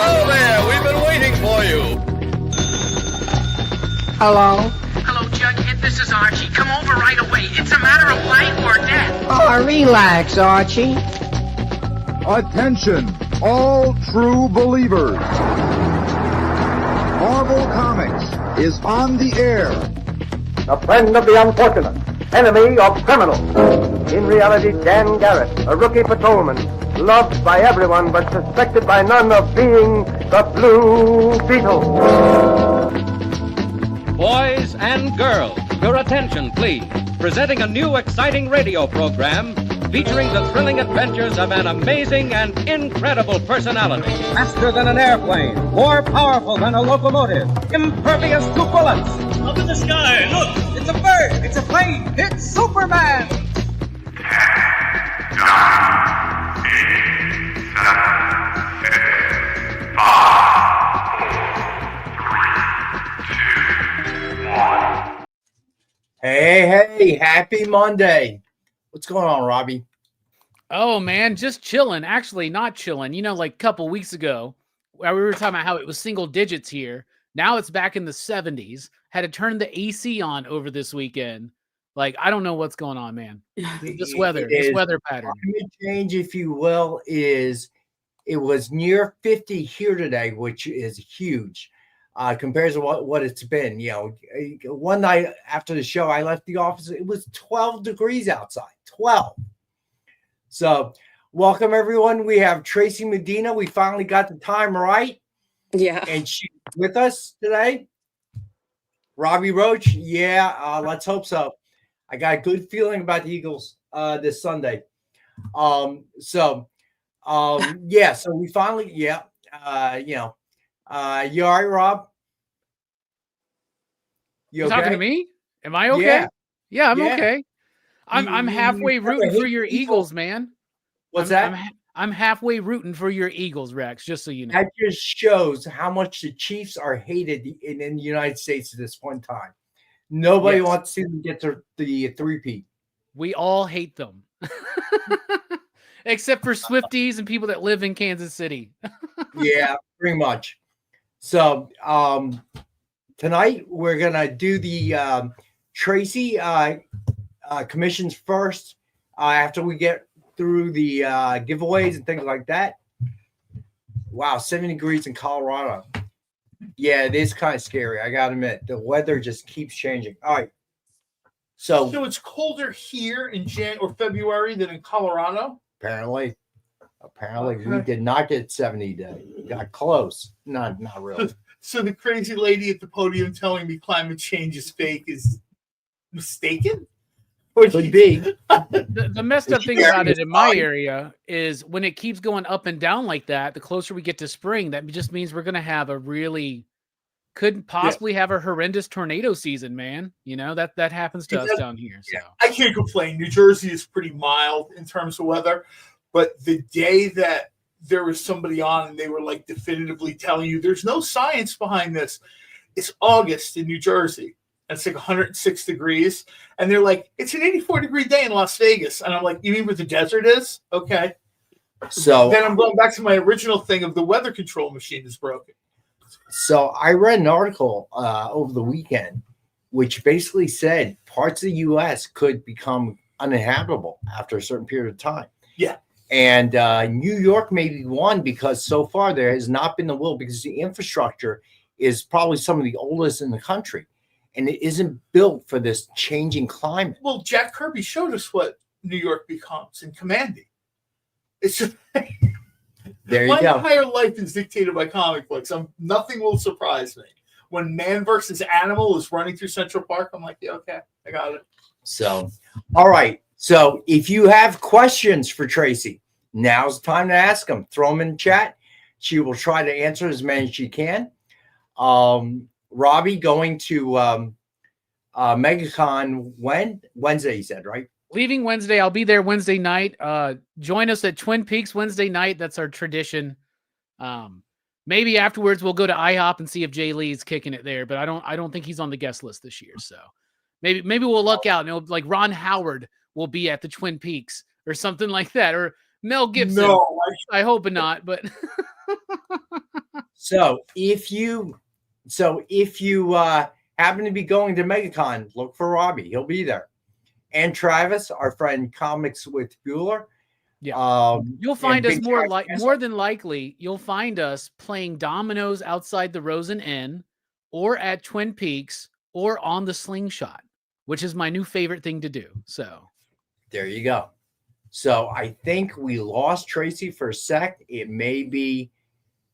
Hello there. We've been waiting for you. Hello? Hello, Jughead. This is Archie. Come over right away. It's a matter of life or death. Oh, relax, Archie. Attention, all true believers. Marvel Comics is on the air. A friend of the unfortunate, enemy of criminals. In reality, Dan Garrett, a rookie patrolman, loved by everyone but suspected by none of being the Blue Beetle. Boys and girls, your attention, please. Presenting a new exciting radio program featuring the thrilling adventures of an amazing and incredible personality. Faster than an airplane, more powerful than a locomotive, impervious to bullets. Up in the sky, look! It's a bird, it's a plane, it's Superman! 10, 9, 8, 7, 6, 5, 4, 3, 2, 1. Hey, happy Monday. What's going on, Robbie? Oh, man, just chilling. Actually, not chilling. You know, like a couple weeks ago, we were talking about how it was single digits here. Now it's back in the 70s. Had to turn the AC on over this weekend. Like, I don't know what's going on, man. This weather pattern. Climate change, if you will, it was near 50 here today, which is huge. Compared to what it's been. You know, one night after the show, I left the office. It was 12 degrees outside. 12. So, welcome everyone. We have Traci Medina. We finally got the time right. Yeah. And she's with us today. Robbie Roach. Yeah, let's hope so. I got a good feeling about the Eagles this Sunday. Yeah. So we finally, you know. You all right, Rob? You okay? Talking to me? Am I okay? Yeah, I'm okay. I'm halfway rooting for your Eagles, man. What's that? I'm halfway rooting for your Eagles, Rex, just so you know. That just shows how much the Chiefs are hated in the United States at this point in time. Nobody wants to see them get to the three-peat. We all hate them. Except for Swifties and people that live in Kansas City. Yeah, pretty much. So tonight we're gonna do the Traci commissions first. After we get through the giveaways and things like that. Wow, 70 degrees in Colorado. Yeah, it is kind of scary. I gotta admit, the weather just keeps changing. All right. So it's colder here in February than in Colorado. Apparently, we did not get 70 today. We got close. Not really. So the crazy lady at the podium telling me climate change is fake is mistaken? Could be. The messed up thing about it in my area is when it keeps going up and down like that, the closer we get to spring, that just means we're going to have couldn't possibly have a horrendous tornado season, man. You know, that happens to us down here. So I can't complain. New Jersey is pretty mild in terms of weather, but the day that there was somebody on and they were like definitively telling you there's no science behind this, it's August in New Jersey. And it's like 106 degrees. And they're like, it's an 84-degree day in Las Vegas. And I'm like, you mean where the desert is? Okay. So then I'm going back to my original thing of the weather control machine is broken. So I read an article over the weekend, which basically said parts of the U.S. could become uninhabitable after a certain period of time. Yeah. And New York may be one because so far there has not been the will because the infrastructure is probably some of the oldest in the country. And it isn't built for this changing climate. Well, Jack Kirby showed us what New York becomes in Commanding. It's just there you my go. entire life is dictated by comic books. Nothing will surprise me. When Man versus Animal is running through Central Park, I'm like, yeah, okay, I got it. So, all right. So if you have questions for Traci, now's the time to ask them. Throw them in the chat. She will try to answer as many as she can. Robbie going to MegaCon Wednesday, you said, right? Leaving Wednesday. I'll be there Wednesday night. Join us at Twin Peaks Wednesday night. That's our tradition. Maybe afterwards we'll go to IHOP and see if Jay Lee's kicking it there, but I don't think he's on the guest list this year. So maybe we'll luck out and like Ron Howard will be at the Twin Peaks or something like that, or Mel Gibson. No, I hope not, but So if you happen to be going to MegaCon, look for Robbie. He'll be there. And Travis, our friend Comics with Bueller. Yeah. You'll find us more than likely. You'll find us playing dominoes outside the Rosen Inn, or at Twin Peaks, or on the Slingshot, which is my new favorite thing to do. So there you go. So I think we lost Tracy for a sec. It may be,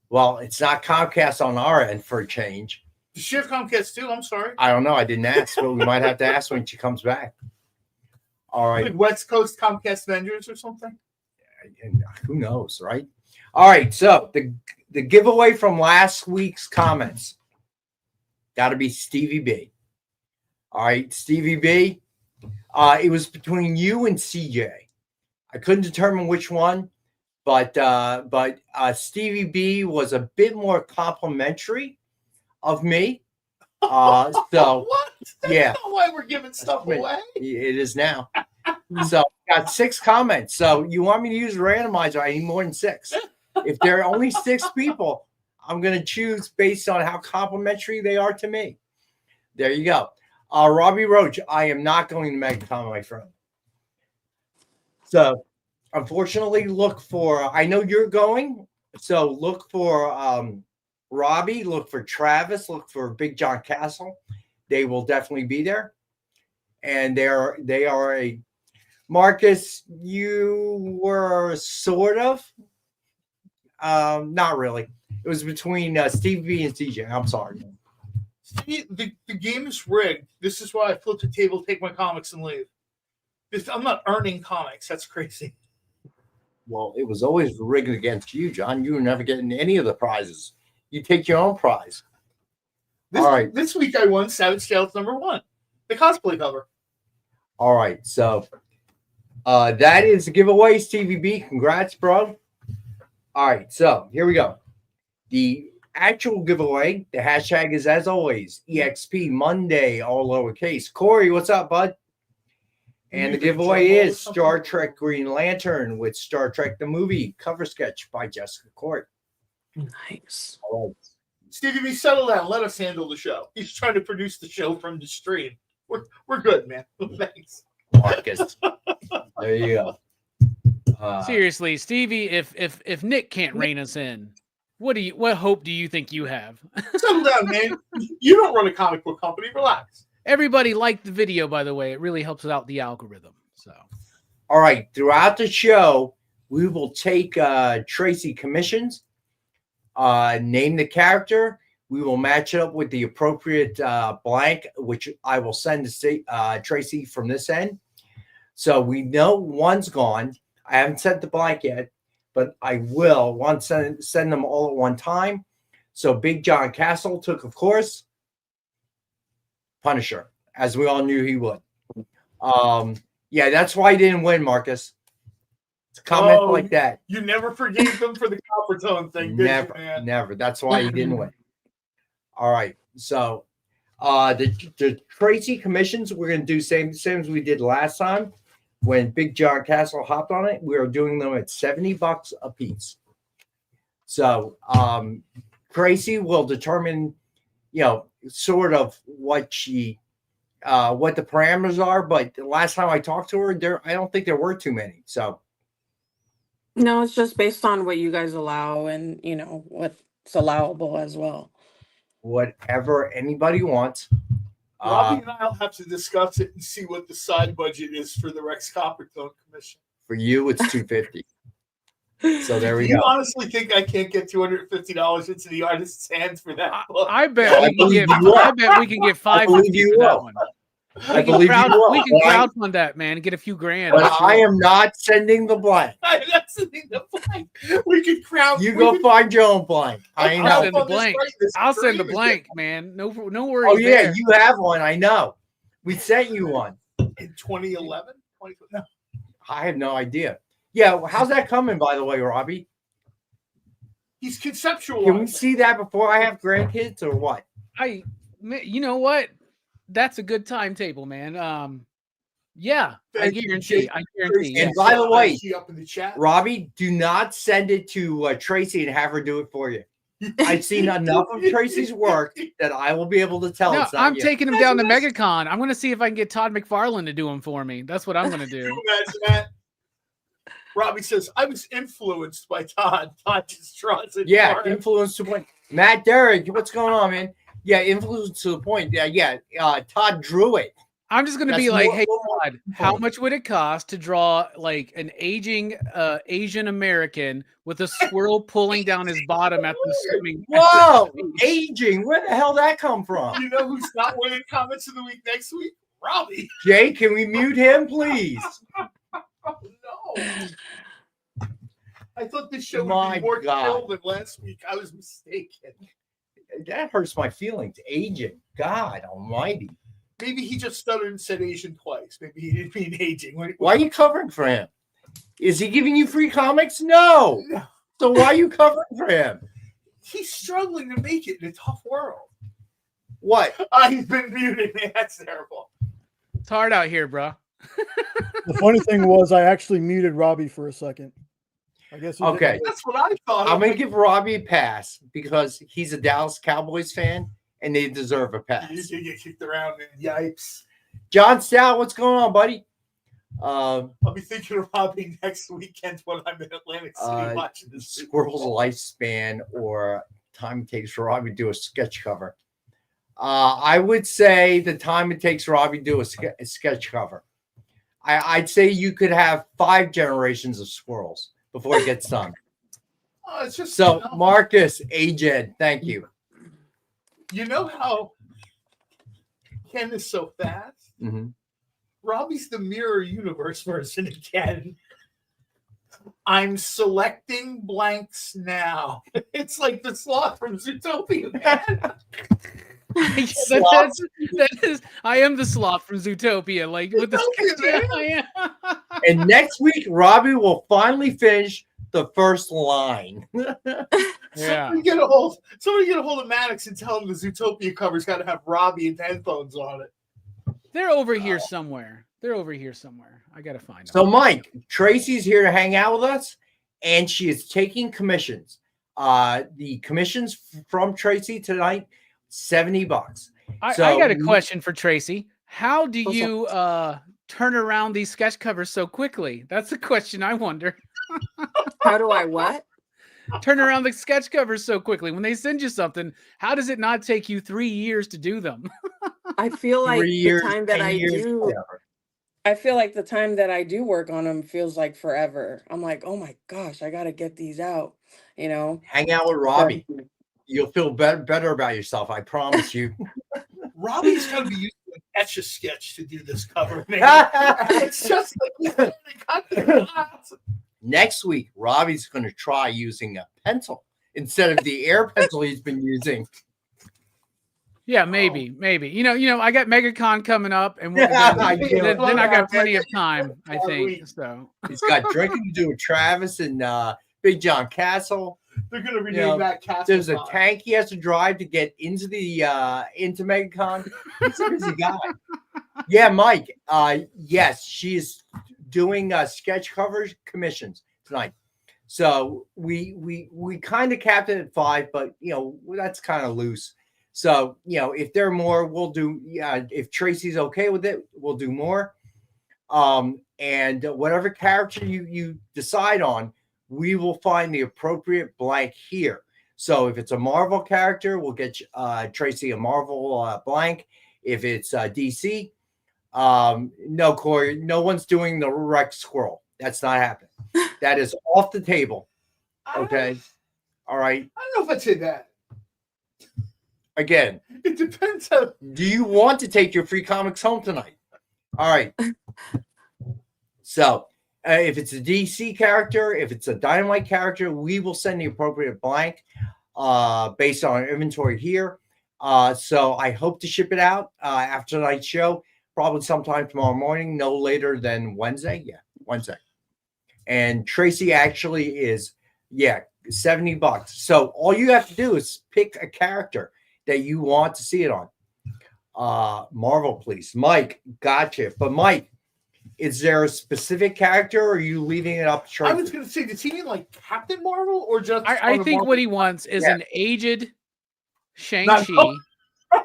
well, it's not Comcast on our end for a change. Does she have Comcast too? I'm sorry. I don't know. I didn't ask, but we might have to ask when she comes back. All right. Like West Coast Comcast vendors or something? And who knows, right? All right. So the giveaway from last week's comments got to be Stevie B. All right, Stevie B. It was between you and CJ. I couldn't determine which one, but Stevie B was a bit more complimentary of me. So what? Yeah, That's not why we're giving stuff away. It is now. So I got 6 comments. So you want me to use a randomizer? I need more than 6. If there are only 6 people, I'm going to choose based on how complimentary they are to me. There you go. Robbie Roach, I am not going to MegaCon, my friend. So, unfortunately, look for, I know you're going, so look for Robbie, look for Travis, look for Big John Castle. They will definitely be there. And they are a, Marcus, you were sort of, not really. It was between Steve B and CJ. I'm sorry. Steve, the game is rigged. This is why I flip the table, take my comics, and leave. I'm not earning comics. That's crazy. Well, it was always rigged against you, John. You were never getting any of the prizes. You take your own prize. All right. This week I won Savage Tales #1, the cosplay cover. All right. So that is the giveaway, Stevie B. Congrats, bro. All right. So here we go. The actual giveaway, the hashtag is, as always, EXP Monday, all lowercase. Corey, what's up, bud? And the giveaway is Star Trek Green Lantern with Star Trek the Movie cover sketch by Jessica Court. Nice. All right. Stevie B, settle down. Let us handle the show. He's trying to produce the show from the stream. We're good, man. Thanks. Marcus. There you go. Seriously, Stevie, if Nick can't rein us in, what hope do you think you have? Settle down, man. You don't run a comic book company. Relax. Everybody liked the video, by the way. It really helps out the algorithm. So, all right. Throughout the show, we will take Tracy commissions, name the character. We will match it up with the appropriate blank, which I will send to Tracy from this end. So we know one's gone. I haven't sent the blank yet, but I will send them all at one time. So Big John Castle took, of course, Punisher, as we all knew he would. Yeah, that's why he didn't win, Marcus. It's a comment like that. You never forgave them for the copper tone thing, did Never, you, man? never. That's why he didn't win. All right. So the Tracy commissions, we're going to do same as we did last time. When Big John Castle hopped on it, we are doing them at $70 a piece. So Tracy will determine, sort of what the parameters are. But the last time I talked to her, I don't think there were too many. So no, it's just based on what you guys allow and what's allowable as well. Whatever anybody wants. Robbie and I'll have to discuss it and see what the side budget is for the Rex Coppertone commission. For you, it's $250. So there we go. You honestly think I can't get $250 into the artist's hands for that book? I bet we can get $550 for that one. I believe you will. We can crowdfund that, man, and get a few grand. But I am not sending the blank. I'm not sending the blank. We can crowd. You go find your own blank. I'll send the blank. I'll send the blank, man. No worries. Oh yeah, there. you have one. I know. We sent you one in 2011. No. I have no idea. Yeah, how's that coming, by the way, Robbie? He's conceptual. Can we see that before I have grandkids or what? You know what? That's a good timetable, man. Yeah, I guarantee. And by the way, Robbie, do not send it to Tracy and have her do it for you. I've seen enough of Tracy's work that I will be able to tell. No, it's not I'm you. taking him down to MegaCon. I'm going to see if I can get Todd McFarlane to do him for me. That's what I'm going to do. Can you imagine that? Robbie says, I was influenced by Todd. Todd just draws it. Yeah, for him. influence to the point. Matt Derrick, what's going on, man? Yeah, influence to the point. Yeah. Todd drew it. I'm just going to That's be like, more- hey, Todd, how much would it cost to draw like an aging Asian American with a squirrel pulling down his bottom at the swimming? Whoa, aging. Where the hell that come from? You know who's not winning comments of the week next week? Robbie. Jay, can we mute him, please? No. I thought this show would My be more God. chill than last week. I was mistaken. That hurts my feelings. Aging. God almighty. Maybe he just stuttered and said Asian twice. Maybe he didn't mean aging. Why are you covering for him? Is he giving you free comics? No. So why are you covering for him? He's struggling to make it in a tough world. What? He's been muted, man. That's terrible. It's hard out here, bro. The funny thing was, I actually muted Robbie for a second. I guess. he Okay. didn't- That's what I thought. I'm going to give Robbie a pass because he's a Dallas Cowboys fan and they deserve a pass. He's going to get kicked around and yipes. John Stout, what's going on, buddy? I'll be thinking of Robbie next weekend when I'm in Atlantic City watching this. Squirrel's lifespan or time it takes for Robbie to do a sketch cover. I would say the time it takes Robbie to do a sketch cover. I'd say you could have 5 generations of squirrels before it gets done. It's just So, Marcus, Aged, thank you. You know how Ken is so fast? Mm-hmm. Robbie's the mirror universe version again. I'm selecting blanks now. It's like the sloth from Zootopia, man. that is, I am the sloth from Zootopia. Like with the And next week, Robbie will finally finish the first line. Somebody get a hold of Maddox and tell him the Zootopia cover's got to have Robbie and headphones on it. They're over here somewhere. I gotta find them. So, Mike, Tracy's here to hang out with us, and she is taking commissions. The commissions from Tracy tonight, $70. I got a question for Tracy. How do you turn around these sketch covers so quickly? That's the question I wonder. How do I what? Turn around the sketch covers so quickly. When they send you something, how does it not take you 3 years to do them? I feel like 3 years, the time that 10 I years, do. whatever. I feel like the time that I do work on them feels like forever. I'm like, oh my gosh, I gotta get these out. You know, Hang out with Robbie. You'll feel better about yourself. I promise you. Robbie's going to be using an Etch-a-Sketch to do this cover, man. It's just like Next week, Robbie's going to try using a pencil instead of the air pencil he's been using. Yeah, maybe. You know, I got MegaCon coming up, and then I got plenty of time. I think so. He's got drinking to do with Travis and Big John Castle. They're going to rename that Castle. There's a tank he has to drive to get into the into MegaCon. He's a busy guy. Yeah, Mike. Yes, she's doing sketch covers commissions tonight. So we kind of capped it at 5, but that's kind of loose. So if there are more, we'll do. Yeah, if Tracy's okay with it, we'll do more. And whatever character you decide on, we will find the appropriate blank here. So if it's a Marvel character, we'll get Tracy a Marvel blank. If it's DC, no, Corey, no one's doing the Rex Squirrel. That's not happening. That is off the table. Okay. All right. I don't know if I'd say that. Again, it depends on. Do you want to take your free comics home tonight? All right. So if it's a DC character, if it's a Dynamite character, we will send the appropriate blank based on our inventory here. So I hope to ship it out after tonight's show, probably sometime tomorrow morning, no later than Wednesday. Yeah, Wednesday. And Tracy actually is, $70. So all you have to do is pick a character that you want to see it on. Marvel, please. Mike, gotcha. But Mike, is there a specific character, or are you leaving it up to Tracy? I was going to say, does he mean like Captain Marvel or just? I think Marvel? what he wants is an aged Not- Shang-Chi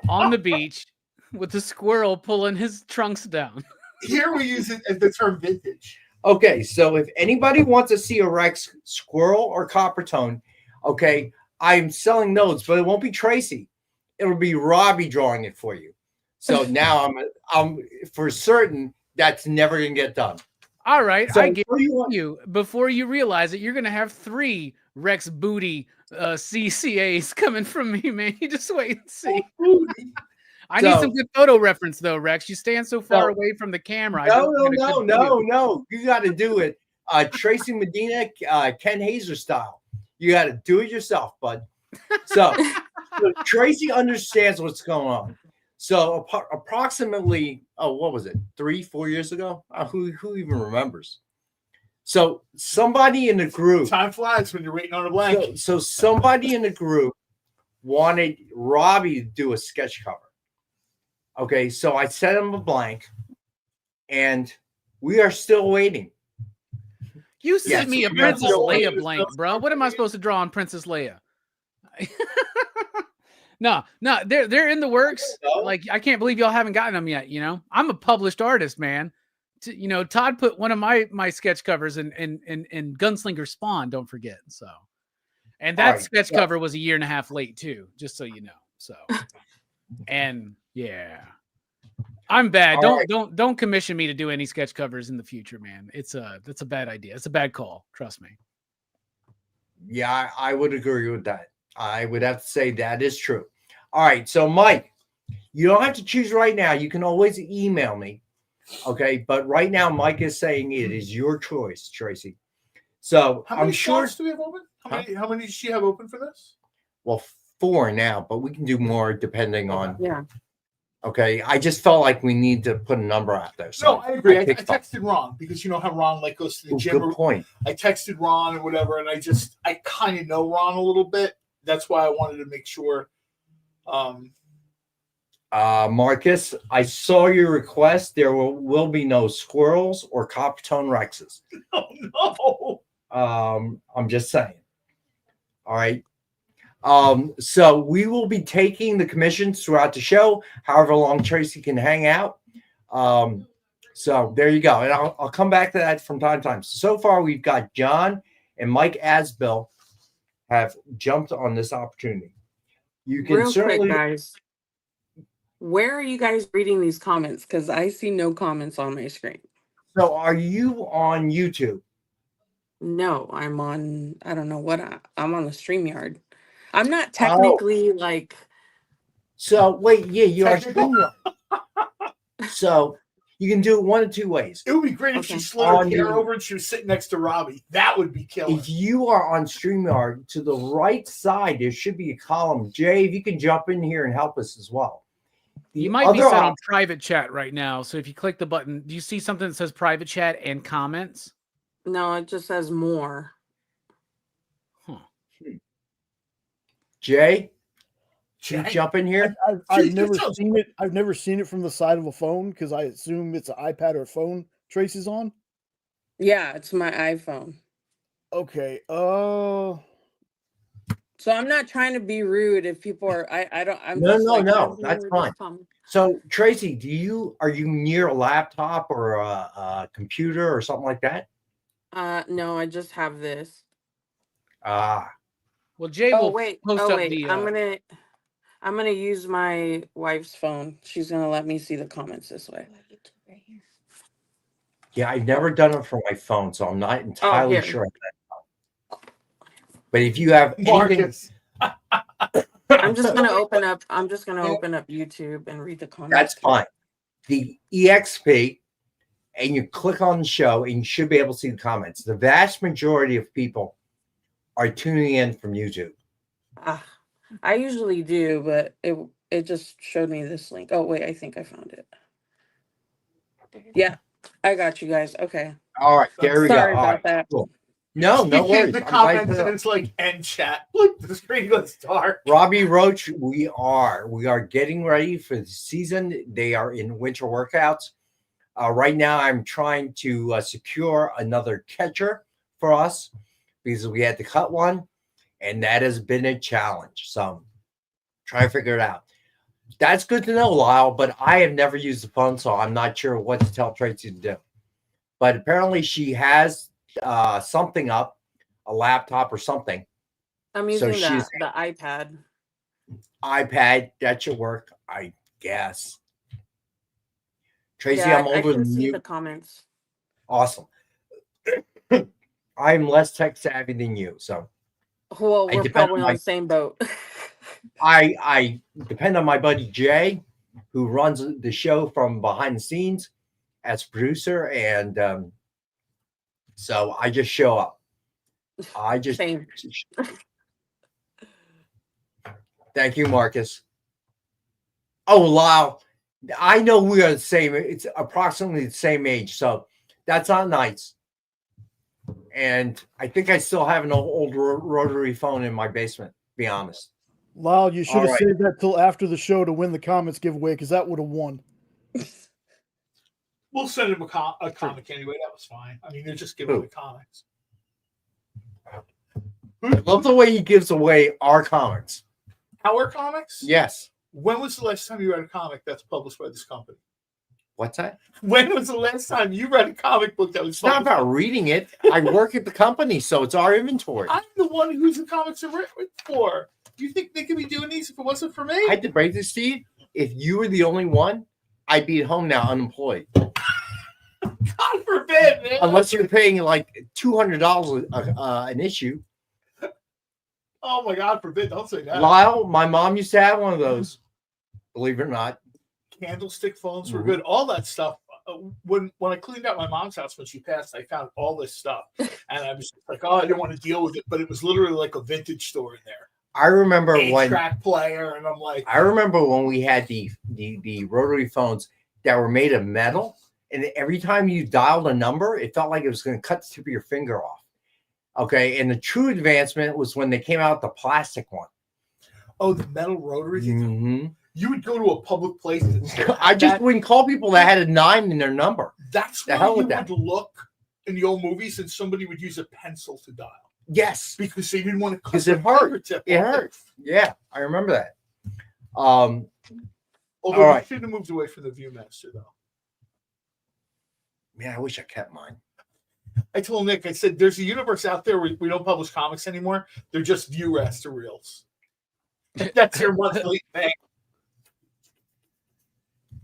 on the beach with the squirrel pulling his trunks down. Here we use it as the term vintage. Okay, so if anybody wants to see a Rex squirrel or copper tone, okay, I'm selling those, but it won't be Tracy. It'll be Robbie drawing it for you. So now I'm for certain that's never gonna get done. All right, So I get you. Before you realize it, you're gonna have 3 Rex Booty CCAs coming from me, man. You just wait and see. I need some good photo reference though, Rex. You stand so far away from the camera. No. You got to do it. Traci Medina, Ken Hazer style. You got to do it yourself, bud. So Tracy understands what's going on. So approximately, what was it? 3-4 years ago? Who even remembers? So somebody in the group. Time flies when you're waiting on a blank. So somebody in the group wanted Robbie to do a sketch cover. Okay, so I sent him a blank, and we are still waiting. You sent me a Princess Leia blank, bro. What am I supposed to draw on Princess Leia? No, they're in the works. Like, I can't believe y'all haven't gotten them yet. You know, I'm a published artist, man. You know, Todd put one of my sketch covers in Gunslinger Spawn. Don't forget. So, and that sketch cover was 1.5 years late too. Just so you know. So, and yeah, I'm bad. Don't commission me to do any sketch covers in the future, man. That's a bad idea. It's a bad call. Trust me. Yeah, I would agree with that. I would have to say that is true. All right, so Mike, you don't have to choose right now. You can always email me. Okay, but right now Mike is saying it is your choice, Tracy. So how many I'm sure. slots do we have open? How many does she have open for this? Well, 4 now, but we can do more depending on. Yeah. Okay, I just felt like we need to put a number out there. So no, I agree. I texted Ron because you know how Ron like goes to the gym. Good point. I texted Ron or whatever, and I kind of know Ron a little bit. That's why I wanted to make sure. Marcus, I saw your request. There will be no squirrels or copper tone Rexes. Oh, no. I'm just saying. All right. So we will be taking the commissions throughout the show, however long Tracy can hang out. So there you go. And I'll come back to that from time to time. So far, we've got John and Mike Asbill have jumped on this opportunity. You can Real certainly, quick, guys. Where are you guys reading these comments? Because I see no comments on my screen. So are you on YouTube? No, I'm on, I don't know what, I'm on the StreamYard. I'm not technically like. So wait, yeah, you are StreamYard. So you can do it one of 2 ways. It would be great if she slid her hair over and she was sitting next to Robbie. That would be killer. If you are on StreamYard, to the right side, there should be a column. Jay, if you can jump in here and help us as well. You might be set on private chat right now. So if you click the button, do you see something that says private chat and comments? No, it just says more. Huh. Jay, can you jump in here? I've never seen it. I've never seen it from the side of a phone because I assume it's an iPad or a phone Tracy's on. Yeah, it's my iPhone. Okay. So I'm not trying to be rude if people are. I'm no. That's fine. So Tracy, are you near a laptop or a computer or something like that? No, I just have this. Well, Jay will post up the. I'm gonna use my wife's phone. She's gonna let me see the comments this way. Yeah, I've never done it from my phone, so I'm not entirely sure. But if you have anything, I'm just gonna open up YouTube and read the comments. That's fine. The EXP, and you click on the show, and you should be able to see the comments. The vast majority of people are tuning in from YouTube. I usually do, but it just showed me this link. Oh wait, I think I found it. Yeah, I got you guys. Okay. All right, there we go. Sorry about that. Cool. No worries. The comments and it's like end chat. Look, the screen goes dark. Robbie Roach, we are getting ready for the season. They are in winter workouts. Right now, I'm trying to secure another catcher for us because we had to cut one, and that has been a challenge. So try to figure it out. That's good to know, Lyle, but I have never used the phone, so I'm not sure what to tell Tracy to do. But apparently she has something up, a laptop or something. I'm using the iPad. iPad, that should work, I guess. Tracy, Yeah, I'm older I can than see you. the comments. Awesome. I'm less tech savvy than you, so. Well, we're probably on the same boat. I depend on my buddy Jay, who runs the show from behind the scenes as producer, and so I just show up. I just Same. Thank you, Marcus. Oh, Lyle, I know we are the same. It's approximately the same age, so that's not nice. And I think I still have an old rotary phone in my basement, to be honest. Lyle, you should All have right. saved that till after the show to win the comments giveaway, because that would have won. We'll send him a comic anyway. That was fine. I mean, they're just giving away comics. I love the way he gives away our comics. Our comics? Yes. When was the last time you read a comic that's published by this company? What's that? When was the last time you read a comic book that was It's not about reading it. I work at the company, so it's our inventory. I'm the one whose the comics are written for. Do you think they could be doing these if it wasn't for me? I had to break this to you. If you were the only one, I'd be at home now unemployed. God forbid, man. Unless you're paying like $200 an issue. Oh my God forbid! Don't say that. Lyle, my mom used to have one of those. Believe it or not. Candlestick phones were good. All that stuff. When I cleaned out my mom's house when she passed, I found all this stuff, and I was like, "Oh, I didn't want to deal with it." But it was literally like a vintage store in there. I remember when track player, and I'm like, I remember when we had the rotary phones that were made of metal, and every time you dialed a number, it felt like it was going to cut the tip of your finger off. Okay, and the true advancement was when they came out with the plastic one. Oh, the metal rotary thing. Mm-hmm. You would go to a public place. I just wouldn't call people that had a 9 in their number. That's the where hell you with that. would look in the old movies, and somebody would use a pencil to dial. Yes, because they didn't want to. Because it hurt. It hurt. Yeah, I remember that. Although all right. we should have moved away from the Viewmaster, though. Man, I wish I kept mine. I told Nick, I said, there's a universe out there where we don't publish comics anymore. They're just Viewmaster reels. That's your monthly thing.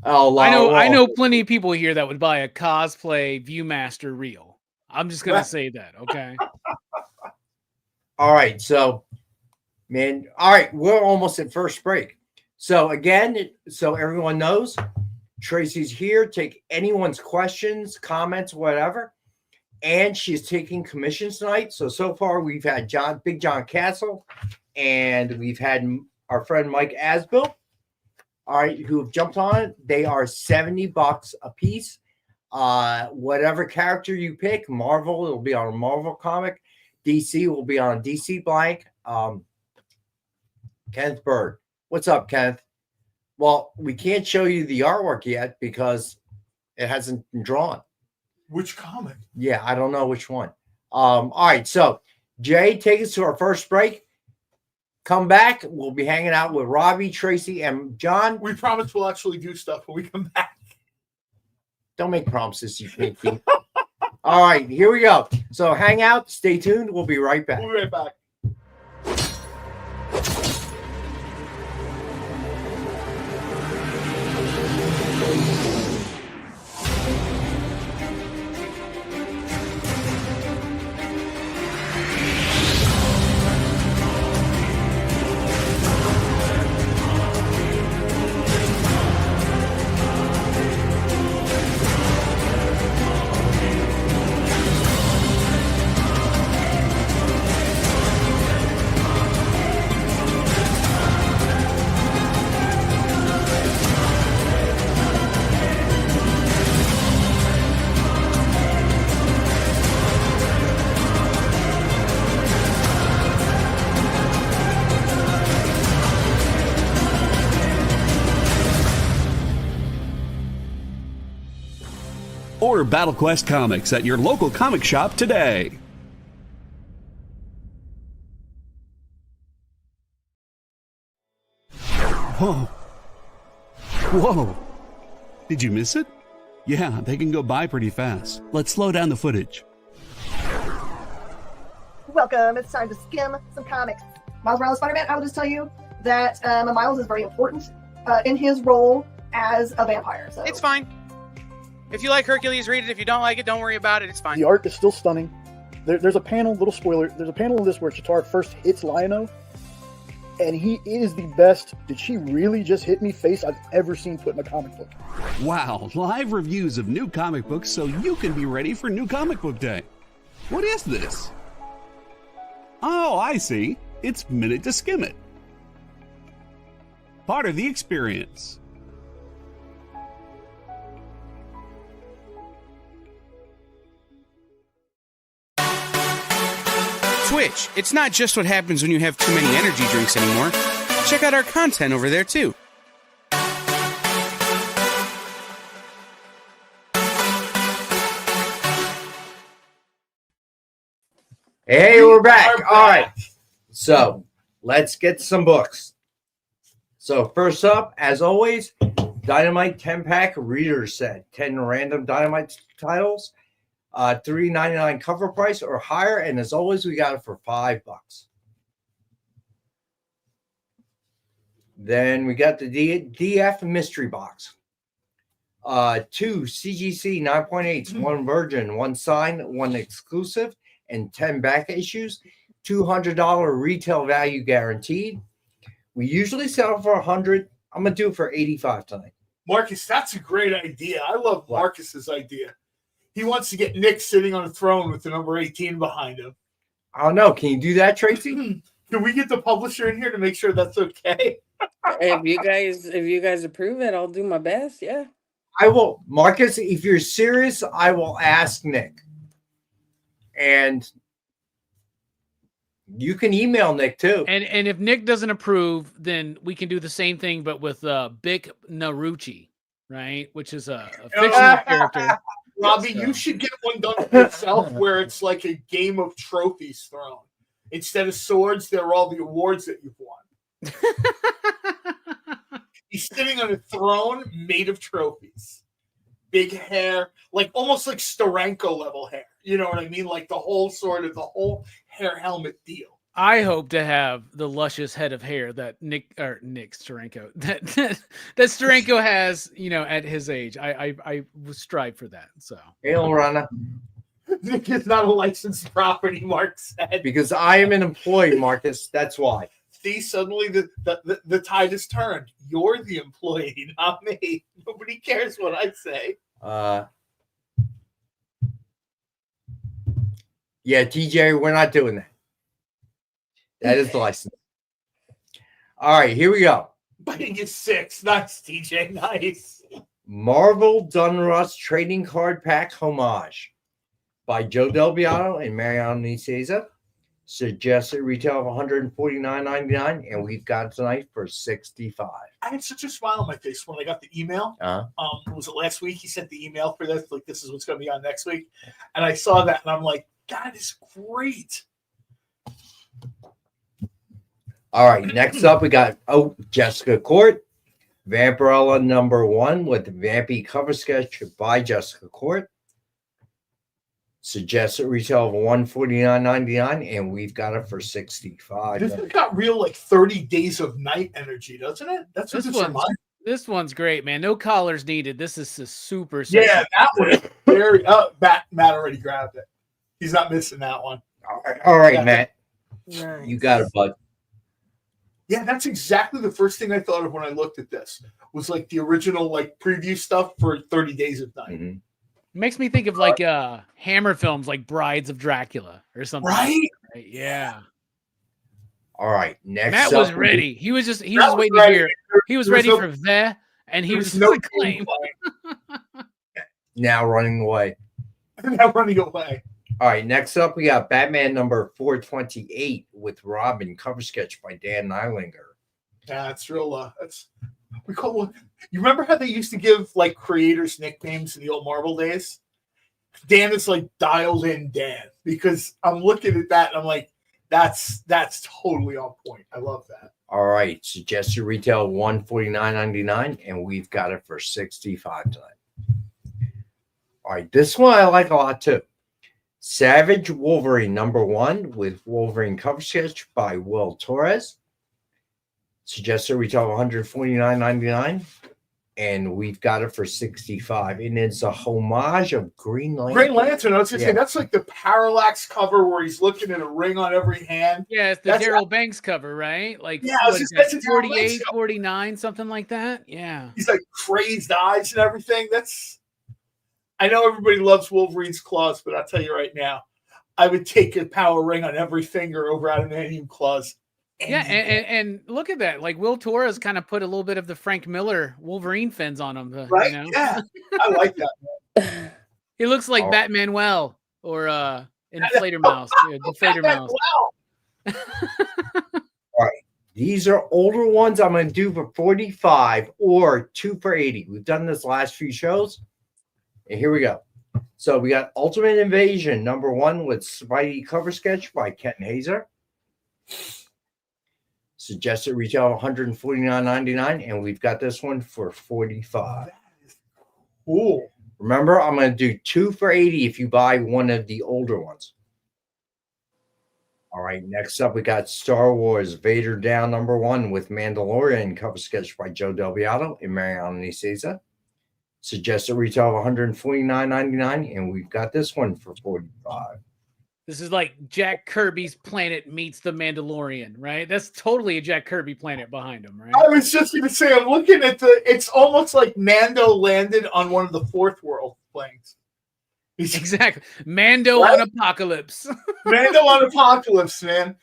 Oh, I know plenty of people here that would buy a cosplay Viewmaster reel. I'm just gonna say that, okay? All right, so man, all right, we're almost at first break. So again, so everyone knows, Tracy's here. Take anyone's questions, comments, whatever. And she's taking commissions tonight. So far we've had Big John Castle, and we've had our friend Mike Asbill, all right, who have jumped on it. They are $70 a piece. Whatever character you pick, Marvel, it'll be on a Marvel comic. DC will be on a DC blank. Kenneth Bird. What's up, Kenneth? Well, we can't show you the artwork yet because it hasn't been drawn. Which comic? Yeah, I don't know which one. All right, so Jay, take us to our first break. Come back. We'll be hanging out with Robbie, Tracy, and John. We promise we'll actually do stuff when we come back. Don't make promises you can't keep. All right, here we go. So hang out, stay tuned. We'll be right back. We'll be right back. Discover Battle Quest comics at your local comic shop today. Whoa. Whoa. Did you miss it? Yeah, they can go by pretty fast. Let's slow down the footage. Welcome. It's time to skim some comics. Miles Morales Spider-Man, I will just tell you that Miles is very important in his role as a vampire. So. It's fine. If you like Hercules, read it. If you don't like it, don't worry about it. It's fine. The art is still stunning. There's a panel, little spoiler, there's a panel in this where Chitauri first hits Lion-O, and he is the best "did she really just hit me" face I've ever seen put in a comic book. Wow, live reviews of new comic books so you can be ready for New Comic Book Day. What is this? Oh, I see. It's Minute to Skim It. Part of the experience. Twitch. It's not just what happens when you have too many energy drinks anymore. Check out our content over there, too. Hey, we're back. All right. So let's get some books. So first up, as always, Dynamite 10-pack reader set. 10 random Dynamite titles. $3.99 cover price or higher. And as always, we got it for $5. Then we got the DF mystery box. 2 CGC 9.8s, 1 Virgin, 1 signed, 1 exclusive, and 10 back issues. $200 retail value guaranteed. We usually sell for $100. I'm gonna do it for $85 tonight. Marcus, that's a great idea. I love Marcus's idea. He wants to get Nick sitting on a throne with the number 18 behind him. I don't know. Can you do that, Tracy? Can we get the publisher in here to make sure that's okay? If you guys approve it, I'll do my best. Yeah. I will, Marcus. If you're serious, I will ask Nick, and you can email Nick too. And if Nick doesn't approve, then we can do the same thing, but with Bic Narucci, right? Which is a fictional character. Robbie, you should get one done for yourself where it's like a game of trophies thrown. Instead of swords, there are all the awards that you've won. He's sitting on a throne made of trophies. Big hair, like almost like Steranko level hair. You know what I mean? Like the whole hair helmet deal. I hope to have the luscious head of hair that Nick Steranko that Steranko has, at his age. I strive for that. So Hail Rana. Nick is not a licensed property, Mark said. Because I am an employee, Marcus. That's why. See, suddenly the tide has turned. You're the employee, not me. Nobody cares what I say. Yeah, TJ, we're not doing that. That is the license. All right, here we go. Biting is 6. Nice, TJ. Nice. Marvel Dunruss Trading Card Pack Homage by Joe Del Biano and Mariano Nicieza. Suggested retail of $149.99, and we've got it tonight for $65. I had such a smile on my face when I got the email. Was it last week? He sent the email for this. Like, this is what's going to be on next week. And I saw that, and I'm like, that is great. All right, next up we got Jessica Court, Vampirella #1 with Vampy cover sketch by Jessica Court. Suggested retail of $149.99, and we've got it for $65. This has got real like 30 Days of Night energy, doesn't it? That's what this one's great, man. No collars needed. This is a super. Yeah, that one is very. Matt already grabbed it. He's not missing that one. All right, Matt. Nice. You got it, bud. Yeah, that's exactly the first thing I thought of when I looked at this. Was like the original like preview stuff for 30 Days of Night. Mm-hmm. Makes me think of like Hammer films, like Brides of Dracula or something. Right? Yeah. All right. Next, Matt was ready. He was waiting to hear. He was ready for the, and he was no claim. Now running away. Now running away. All right. Next up, we got Batman #428 with Robin cover sketch by Dan Nylander. Yeah, it's real. We call. You remember how they used to give like creators nicknames in the old Marvel days? Dan is like dialed in Dan, because I'm looking at that and I'm like, that's totally on point. I love that. All right, suggested retail $149.99, and we've got it for $65 tonight. All right, this one I like a lot too. Savage Wolverine #1 with Wolverine cover sketch by Will Torres. Suggested retail $149.99, and we've got it for $65. And it's a homage of Green Lantern. Green Lantern. I was gonna say that's like the Parallax cover where he's looking at a ring on every hand. Yeah, it's the Daryl Banks cover, right? Like, yeah, I was just that's 48, 49, something like that. Yeah, he's like crazed eyes and everything. I know everybody loves Wolverine's claws, but I'll tell you right now, I would take a power ring on every finger over adamantium claws. Yeah, and look at that. Like, Will Torres kind of put a little bit of the Frank Miller Wolverine fins on him. Right? You know? Yeah, I like that. He looks like Batman Well or Inflator Mouse. Yeah, Deflator Mouse. All right. These are older ones I'm going to do for $45 or 2 for $80. We've done this last few shows. And here we go. So we got Ultimate Invasion #1 with Spidey cover sketch by Ken Hazer. Suggested retail $149.99, and we've got this one for $45. Cool. Remember, I'm going to do 2 for $80 if you buy one of the older ones. All right, next up we got Star Wars Vader Down #1 with Mandalorian cover sketch by Joe Del Beato and Mariana Nicieza. Suggested retail of $149.99, and we've got this one for $45. This is like Jack Kirby's planet meets the Mandalorian, right? That's totally a Jack Kirby planet behind him, right? I was just going to say, I'm looking at it's almost like Mando landed on one of the Fourth World planes. Exactly. Mando on Apocalypse. Mando on Apocalypse, man.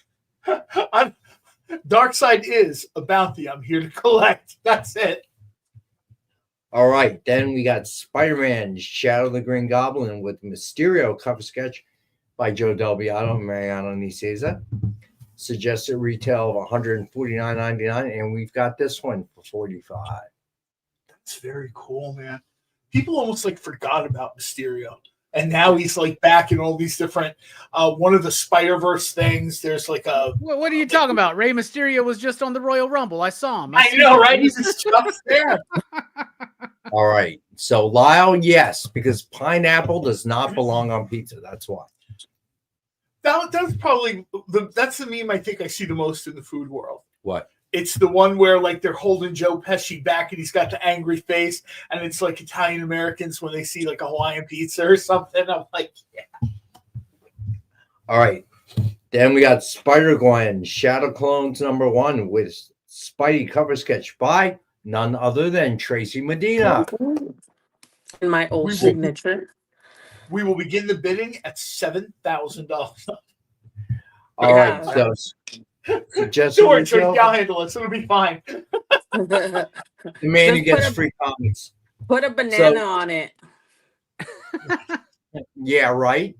Dark Side is a bounty I'm here to collect. That's it. All right, then we got Spider-Man Shadow the Green Goblin with Mysterio cover sketch by Joe Del Beato and Mariano Nicieza. Suggested retail of $149.99, and we've got this one for $45. That's very cool, man. People almost like forgot about Mysterio. And now he's like back in all these different one of the Spider-Verse things. There's like a what are you talking about? Rey Mysterio was just on the Royal Rumble. I saw him. I know, right? He's just there. All right. So Lyle, yes, because pineapple does not belong on pizza. That's why. That's probably that's the meme I think I see the most in the food world. What? It's the one where like they're holding Joe Pesci back and he's got the angry face, and it's like Italian Americans when they see like a Hawaiian pizza or something. I'm like, yeah. All right. Then we got Spider-Gwen Shadow Clones #1 with Spidey cover sketch by none other than Traci Medina. In my old signature. We will begin the bidding at $7,000. All right. So just don't worry, Tracy, I'll handle it, so it'll be fine. The man who gets free comments. Put a banana on it. Yeah, right.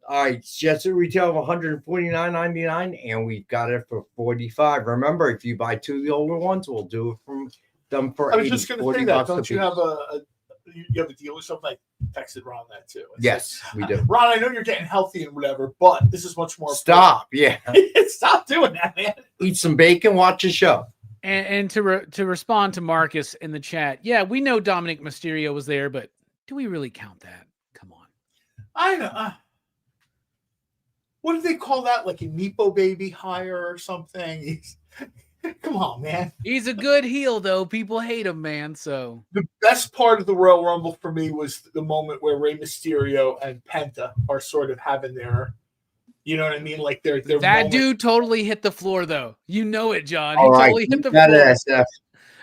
All right, just a retail of $149.99, and we've got it for $45. Remember, if you buy 2 of the older ones, we'll do it from them for $80. I was just going to say that. Don't you have you have a deal or something? I texted Ron that too. Yes, we do. Ron, I know you're getting healthy and whatever, but this is much more. Stop. Yeah. Stop doing that, man. Eat some bacon, watch a show. And to respond to Marcus in the chat, yeah, we know Dominic Mysterio was there, but do we really count that? Come on. I know. What do they call that? Like a Nepo baby hire or something? Come on, man. He's a good heel, though. People hate him, man. So the best part of the Royal Rumble for me was the moment where Rey Mysterio and Penta are sort of having their, you know what I mean? Like their that moment. Dude totally hit the floor, though. You know it, John. All he right, totally hit the floor.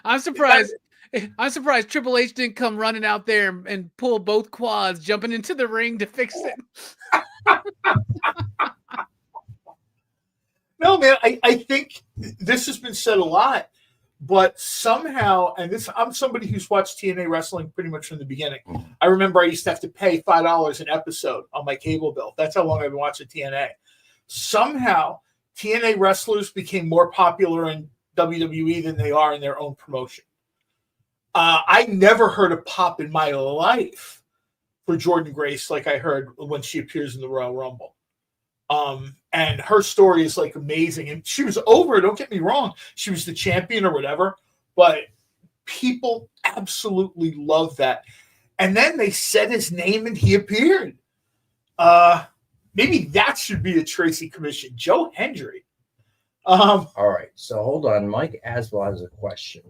I'm surprised. I'm surprised Triple H didn't come running out there and pull both quads, jumping into the ring to fix it. No, man, I think this has been said a lot, but somehow, and this, I'm somebody who's watched TNA wrestling pretty much from the beginning. I remember I used to have to pay $5 an episode on my cable bill. That's how long I've been watching TNA. Somehow, TNA wrestlers became more popular in WWE than they are in their own promotion. I never heard a pop in my life for Jordan Grace, like I heard when she appears in the Royal Rumble. And her story is like amazing. And she was over, don't get me wrong. She was the champion or whatever, but people absolutely love that. And then they said his name and he appeared. Maybe that should be a Traci commission. Joe Hendry. All right. So hold on. Mike Aswell has a question.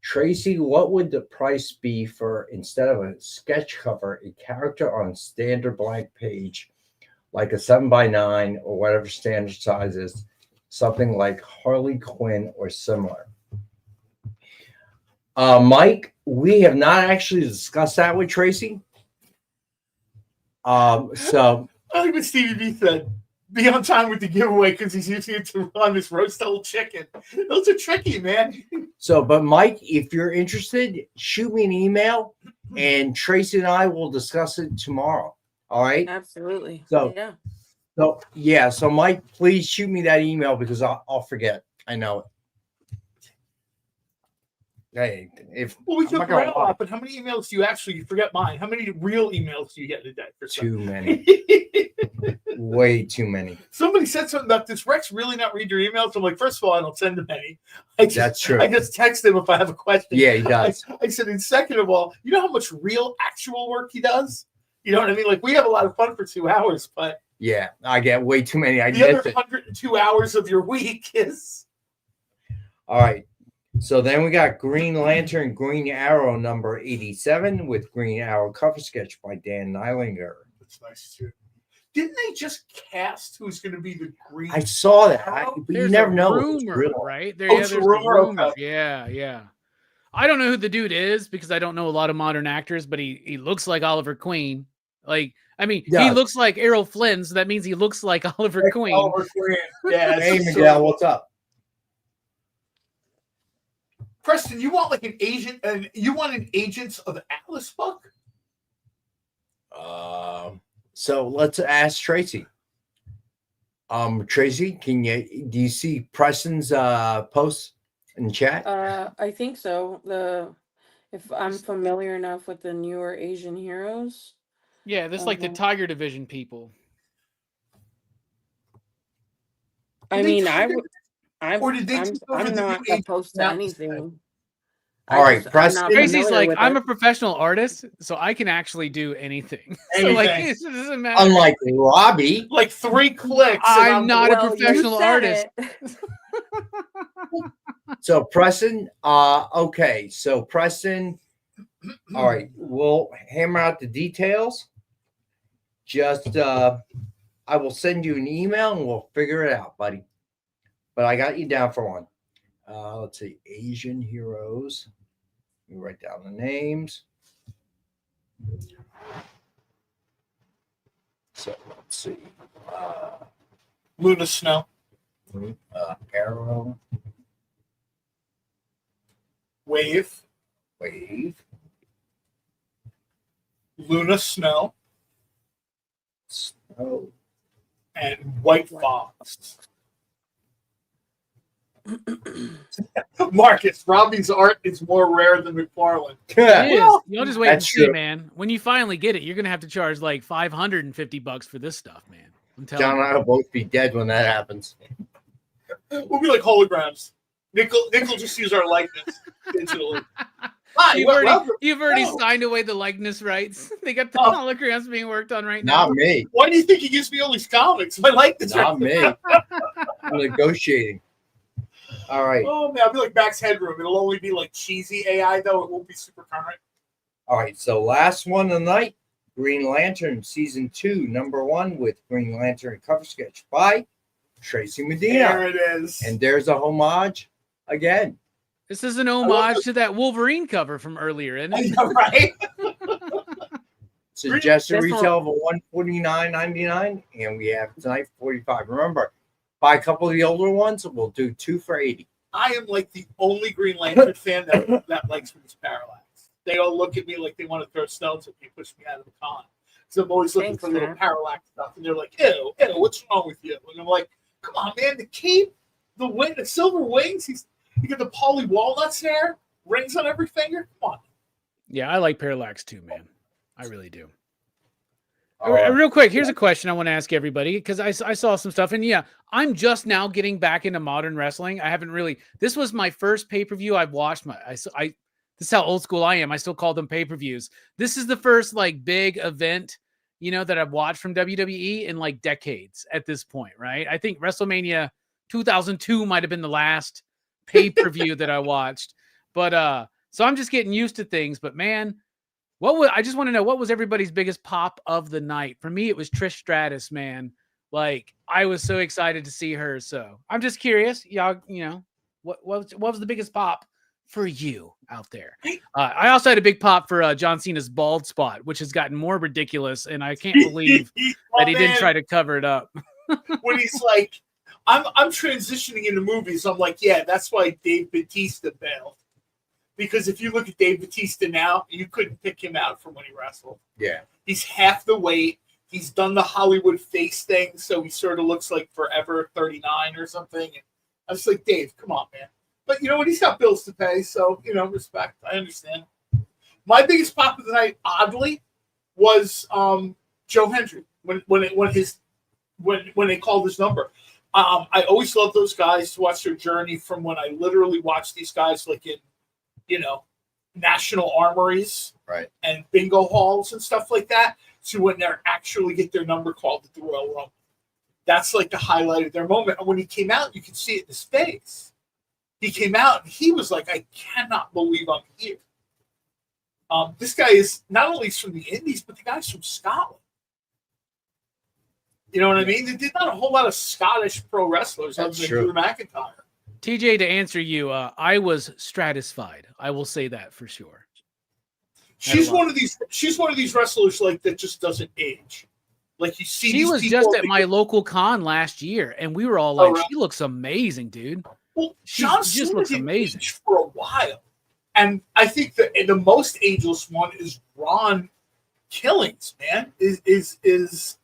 Traci, what would the price be for, instead of a sketch cover, a character on standard blank page, like a 7x9 or whatever standard size is, something like Harley Quinn or similar? Mike, we have not actually discussed that with Traci. So I like what Stevie B said. Be on time with the giveaway because he's using it to run this roast old chicken. Those are tricky, man. So, but Mike, if you're interested, shoot me an email, and Traci and I will discuss it tomorrow. All right? Absolutely. So, yeah. So Mike, please shoot me that email because I'll forget. I know it. Hey, we took around a lot, but how many emails do you actually? You forget mine. How many real emails do you get in a day? Too many. Way too many. Somebody said something about this. Rex really not read your emails. I'm like, first of all, I don't send him any. That's true. I just text him if I have a question. Yeah, he does. I said, and second of all, you know how much real actual work he does? You know what I mean? Like, we have a lot of fun for 2 hours, but yeah, I get way too many. the other 102 hours of your week is. All right. So then we got Green Lantern, Green Arrow number 87 with Green Arrow cover sketch by Dan Neilinger. That's nice too. Didn't they just cast who's going to be the Green? I saw that, but you never know. Rumor, right? There's a rumor. Yeah. I don't know who the dude is because I don't know a lot of modern actors, but he looks like Oliver Queen. Like, I mean, he looks like Errol Flynn, so that means he looks like Oliver Queen. Oliver Queen. Yeah. Hey, Miguel, what's up? Preston, you want like an agent, and you want an Agents of Atlas book? So let's ask Traci. Traci, do you see Preston's posts in the chat? I think so. If I'm familiar enough with the newer Asian heroes. Yeah, this like the Tiger Division people. I mean, I'm I'm not opposed to anything. All right, Preston. Traci's like, I'm a professional artist, so I can actually do anything. So like, it doesn't matter. Unlike Robbie, like 3 clicks. I'm not a professional artist. So Preston, okay. So Preston, all right, we'll hammer out the details. Just I will send you an email and we'll figure it out, buddy. But I got you down for one. Let's see, Asian heroes. Let me write down the names. So let's see. Luna Snow. Arrow. Wave. Luna Snow. Snow. And White Fox. Marcus, Robbie's art is more rare than McFarlane. It is. You'll just wait and see, man. When you finally get it, you're gonna have to charge like $550 for this stuff, man. I'm telling John you. and I will both be dead when that happens. We'll be like holograms. Nickel just use our likeness digitally. Hi, You've already signed away the likeness rights. They got the holograms being worked on right now. Not me. Why do you think he gives me all these comics? My likeness. Not me. I'm negotiating. All right. Oh man, I'll be like Max Headroom. It'll only be like cheesy AI though. It won't be super current. All right. So last one of the night, Green Lantern season 2, number 1 with Green Lantern cover sketch by Traci Medina. There it is. And there's a homage again. This is an homage to that Wolverine cover from earlier, isn't it? I know, right? Suggested retail of $149.99, and we have tonight $45. Remember, buy a couple of the older ones, we'll do 2 for $80. I am like the only Green Lantern fan that likes his parallax. They all look at me like they want to throw stones at me, push me out of the con. So I'm always looking for little parallax stuff, and they're like, "Ew, what's wrong with you?" And I'm like, "Come on, man, the cape, the wing, the silver wings. You got the poly walnuts there, rings on every finger. Come on." Yeah, I like parallax too, man. I really do. Real quick, here's a question I want to ask everybody because I saw some stuff, and yeah, I'm just now getting back into modern wrestling. I haven't really. This was my first pay-per-view I've watched. This is how old school I am. I still call them pay-per-views. This is the first like big event, that I've watched from WWE in like decades at this point, right? I think WrestleMania 2002 might have been the last pay-per-view that I watched, but so I'm just getting used to things. But man. I just want to know, what was everybody's biggest pop of the night? For me, it was Trish Stratus, man. Like, I was so excited to see her. So I'm just curious, y'all, what was the biggest pop for you out there? I also had a big pop for John Cena's bald spot, which has gotten more ridiculous. And I can't believe that he didn't try to cover it up. When he's like, I'm transitioning into movies. I'm like, yeah, that's why Dave Bautista bailed. Because if you look at Dave Bautista now, you couldn't pick him out from when he wrestled. Yeah. He's half the weight. He's done the Hollywood face thing, so he sort of looks like Forever 39 or something. And I was like, Dave, come on, man. But you know what? He's got bills to pay, so, respect. I understand. My biggest pop of the night, oddly, was Joe Hendry when they called his number. I always loved those guys to watch their journey from when I literally watched these guys like in national armories and bingo halls and stuff like that, to when they actually get their number called at the Royal Rumble. That's like the highlight of their moment. And when he came out, you could see it in his face. He came out and he was like, I cannot believe I'm here. This guy is not only from the Indies, but the guy's from Scotland. You know what I mean? There's not a whole lot of Scottish pro wrestlers other than Drew McIntyre. TJ, to answer you, I was stratified. I will say that for sure. She's one of these wrestlers like that just doesn't age. Like you see, she was just at my local con last year, and we were all like, "She looks amazing, dude." Well, she just looks amazing for a while, and I think the most ageless one is Ron Killings. Man, is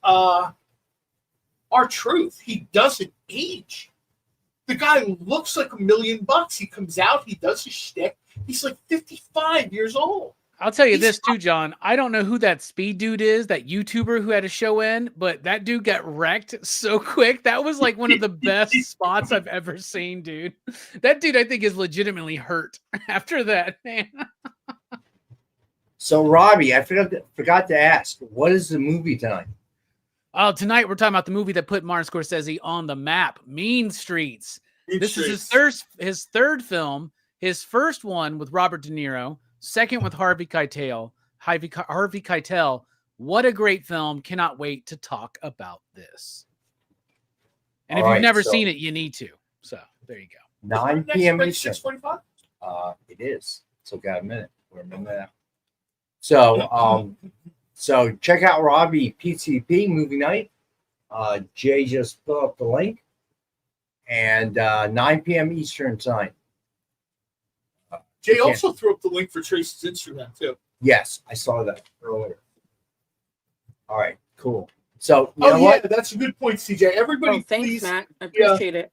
R-Truth. He doesn't age. The guy looks like $1 million. He comes out, he does his shtick. He's like 55 years old. I'll tell you this too, John. I don't know who that speed dude is, that YouTuber who had a show in, but that dude got wrecked so quick. That was like one of the best spots I've ever seen, dude. That dude, I think, is legitimately hurt after that, man. So, Robbie, I forgot to ask, what is the movie tonight? Tonight we're talking about the movie that put Martin Scorsese on the map, Mean Streets. This is his third film, his first one with Robert De Niro, second with Harvey Keitel. Harvey Keitel, what a great film. Cannot wait to talk about this. And if you've never seen it, you need to. So there you go. 9 p.m. Eastern. 6:45? It is. So got a minute. Remember that. So, so check out Robbie PCP movie night. Jay just put up the link. And 9 p.m. Eastern time. Jay also threw up the link for Tracy's Instagram too. Yes, I saw that earlier. All right, cool. So, you know what? That's a good point, CJ. Everybody, thanks, please, Matt. I appreciate it.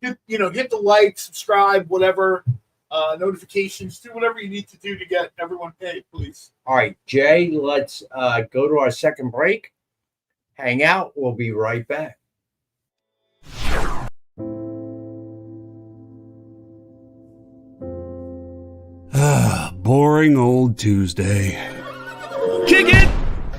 Hit the like, subscribe, whatever, notifications, do whatever you need to do to get everyone paid, please. All right, Jay, let's go to our second break. Hang out. We'll be right back. Boring old Tuesday. Kick it!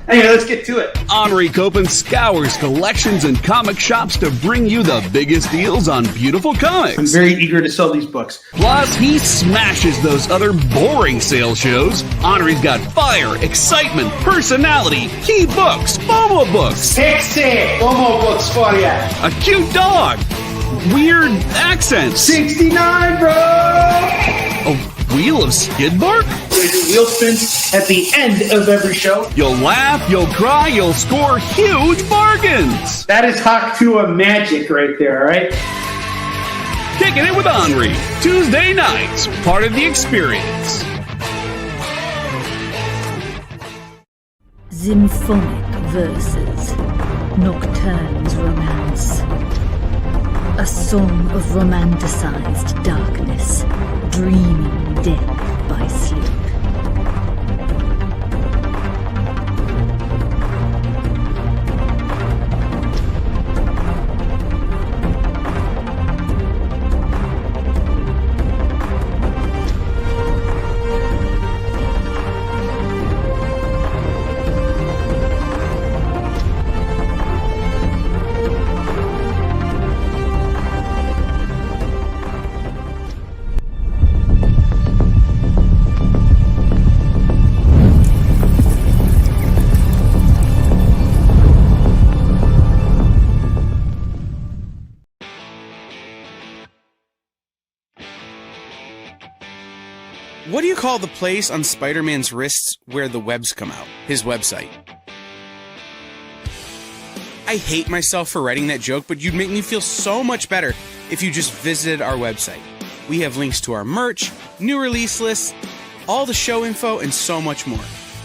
Hey, let's get to it. Henri Copen scours collections and comic shops to bring you the biggest deals on beautiful comics. I'm very eager to sell these books. Plus, he smashes those other boring sale shows. Henri's got fire, excitement, personality, key books, FOMO books. Sexy FOMO books for you. A cute dog. Weird accents. 69, bro! A wheel of skid bark? They do wheel spins at the end of every show. You'll laugh, you'll cry, you'll score huge bargains. That is Haktua magic right there, all right? Kicking it with Henri. Tuesday nights, part of the experience. Symphonic verses, Nocturne's romance. A song of romanticized darkness, dreaming death by sleep. What do you call the place on Spider-Man's wrists where the webs come out? His website. I hate myself for writing that joke, but you'd make me feel so much better if you just visited our website. We have links to our merch, new release lists, all the show info, and so much more.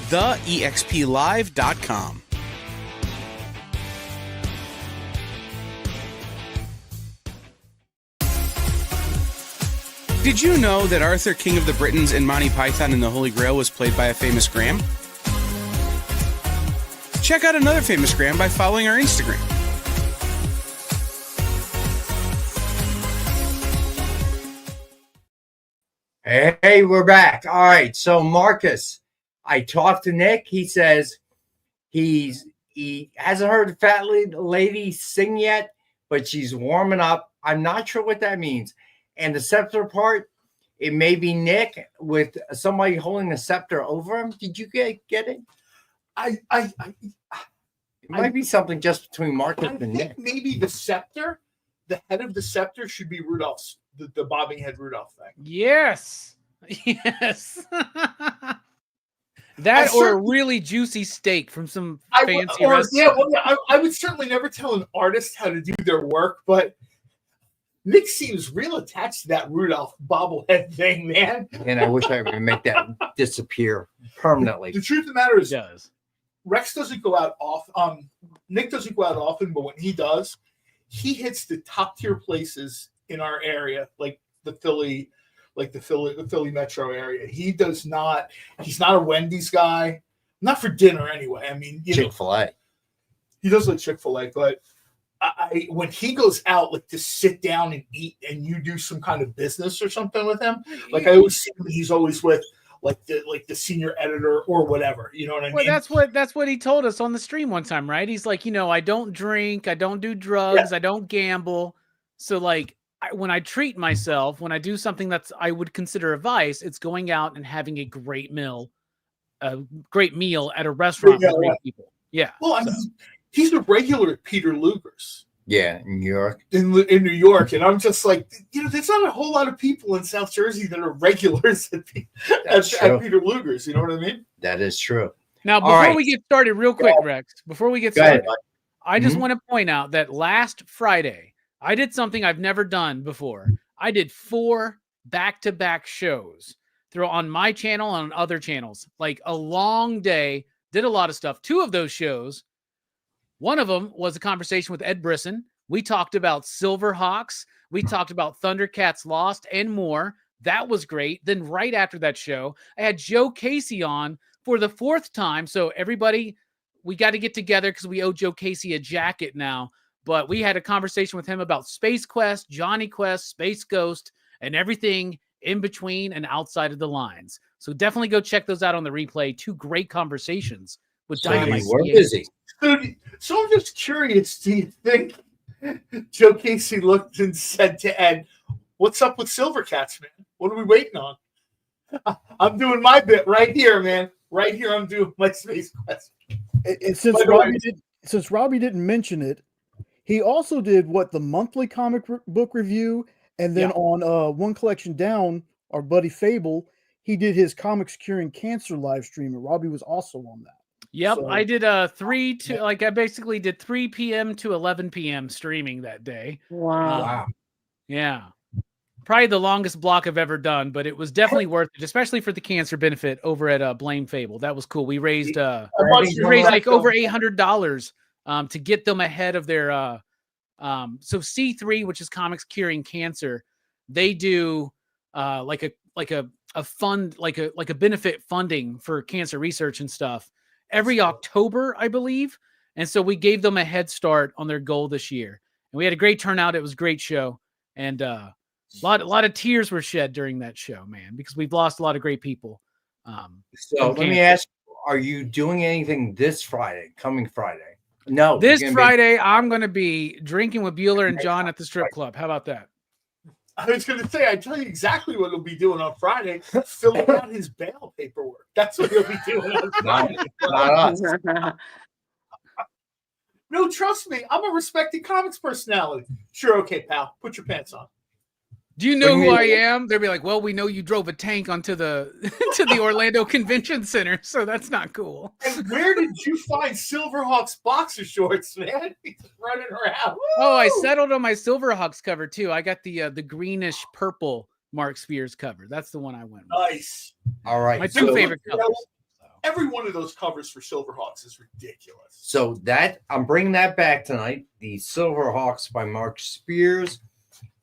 TheEXPLive.com. Did you know that Arthur, King of the Britons in Monty Python and the Holy Grail was played by a famous Graham? Check out another famous Graham by following our Instagram. Hey, we're back. All right. So Marcus, I talked to Nick. He says he hasn't heard the fat lady sing yet, but she's warming up. I'm not sure what that means. And the scepter part, it may be Nick with somebody holding the scepter over him. Did you get it? It might be something just between Marcus and Nick. Maybe the scepter, the head of the scepter should be Rudolph's, the bobbing head Rudolph thing. Yes. Yes. That or a really juicy steak from some fancy restaurant. I would certainly never tell an artist how to do their work, but Nick seems real attached to that Rudolph bobblehead thing, man. And I wish I would make that disappear permanently. The truth of the matter is, Rex doesn't go out often. Nick doesn't go out often, but when he does, he hits the top tier places in our area, like the Philly metro area. He does not. He's not a Wendy's guy. Not for dinner, anyway. I mean, Chick-fil-A. He does like Chick-fil-A, but when he goes out like to sit down and eat, and you do some kind of business or something with him, like I always see him, he's always with like the senior editor or whatever. You know what I mean? That's what he told us on the stream one time, right? He's like, I don't drink, I don't do drugs, I don't gamble. So like when I treat myself, when I do something that's I would consider a vice, it's going out and having a great meal at a restaurant with great people. Yeah. Well, I mean, he's a regular at Peter Luger's. Yeah, in New York. In New York. And I'm just like, there's not a whole lot of people in South Jersey that are regulars at Peter Luger's. You know what I mean? That is true. Now, before we get started, real quick, Rex, before we get started, I just want to point out that last Friday, I did something I've never done before. I did 4 back-to-back shows on my channel and on other channels. Like a long day, did a lot of stuff. 2 of those shows, one of them was a conversation with Ed Brisson. We talked about Silverhawks. We talked about Thundercats Lost and more. That was great. Then right after that show, I had Joe Casey on for the 4th time. So everybody, we got to get together because we owe Joe Casey a jacket now. But we had a conversation with him about Space Quest, Johnny Quest, Space Ghost, and everything in between and outside of the lines. So definitely go check those out on the replay. 2 great conversations with Dynamite. We're busy. So I'm just curious, do you think Joe Casey looked and said to Ed, "What's up with Silvercats, man? What are we waiting on?" I'm doing my bit right here, man. Right here, I'm doing my Space Quest. And since Robbie didn't mention it, he also did the monthly comic book review, and then on One Collection Down, our buddy Fable, he did his Comics Curing Cancer live stream, and Robbie was also on that. Yep, So, I did I basically did 3 p.m. to 11 p.m. streaming that day. Wow. Yeah. Probably the longest block I've ever done, but it was definitely worth it, especially for the cancer benefit over at Blame Fable. That was cool. We raised like over $800 to get them ahead of their so C3, which is Comics Curing Cancer, they do like a fund, like a benefit funding for cancer research and stuff every October, I believe. And so we gave them a head start on their goal this year. And we had a great turnout. It was a great show. And a lot of tears were shed during that show, man, because we've lost a lot of great people. So let me ask, are you doing anything this Friday, coming Friday? No. This Friday, I'm going to be drinking with Bueller and John at the strip club. How about that? I was going to say, I tell you exactly what he'll be doing on Friday, filling out his bail paperwork. That's what he'll be doing on Friday. Not us. No, trust me, I'm a respected comics personality. Sure, okay, pal, put your pants on. Do you know who I am? They'll be like, well, we know you drove a tank onto the to the Orlando Convention Center, so that's not cool. And where did you find Silverhawks boxer shorts, man? He's running around. Woo! Oh, I settled on my Silverhawks cover too. I got the greenish purple Mark Spears cover. That's the one I went with. Nice. All right. My two favorite colors. Every one of those covers for Silverhawks is ridiculous. So that I'm bringing that back tonight. The Silverhawks by Mark Spears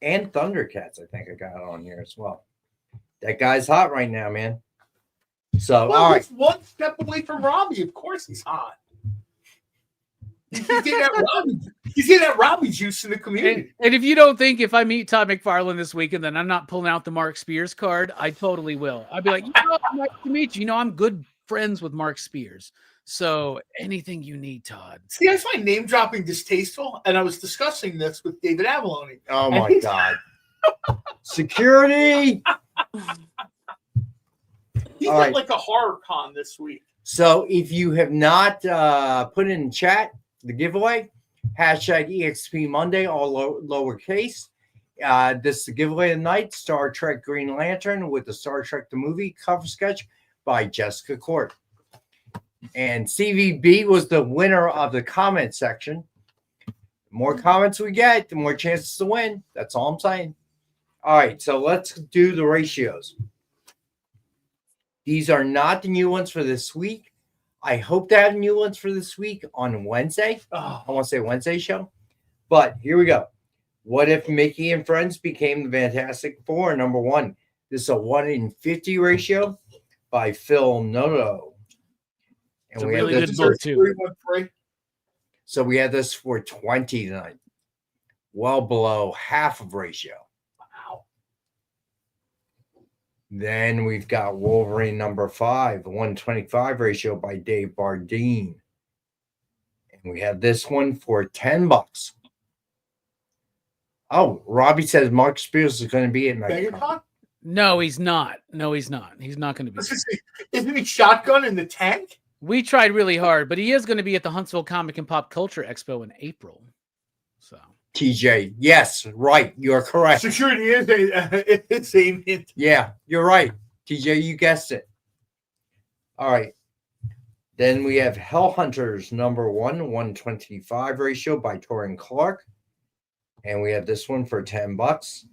and Thundercats. I think I got it on here as well. That guy's hot right now, man. So well, all right, he's one step away from Robbie. Of course, he's hot. He's getting that Robbie juice in the community. And if you don't think if I meet Todd McFarlane this weekend, then I'm not pulling out the Mark Spears card, I totally will. I'd be like, nice to meet you. You know, I'm good friends with Mark Spears. So anything you need, Todd. See, I find name dropping distasteful, and I was discussing this with David Avalone. Oh my God. Security. He's All at right. like a horror con this week. So if you have not put in chat the giveaway, hashtag EXP Monday, all lowercase. This is the giveaway of the night, Star Trek Green Lantern with the Star Trek the movie cover sketch by Jessica Court. And CVB was the winner of the comment section. The more comments we get, the more chances to win. That's all I'm saying. All right, so let's do the ratios. These are not the new ones for this week. I hope to have new ones for this week on Wednesday. I want to say Wednesday show. But here we go. What if Mickey and Friends became the Fantastic Four? Number one. This is a 1 in 50 ratio by Phil Noto. And it's a really good book, too. So we had this for 20 tonight. Well below half of ratio. Wow. Then we've got Wolverine number 5, 125 ratio by Dave Bardeen. And we have this one for $10. Oh, Robbie says Mark Spears is going to be at MegaCon. No, he's not. No, he's not. He's not going to be. Isn't he shotgun in the tank? We tried really hard, but he is going to be at the Huntsville Comic and Pop Culture Expo in April. So TJ, yes, right. You're correct. Security is it's a hint. Yeah, you're right. TJ, you guessed it. All right. Then we have Hell Hunters number 1, 125 ratio by Torin Clark. And we have this one for $10.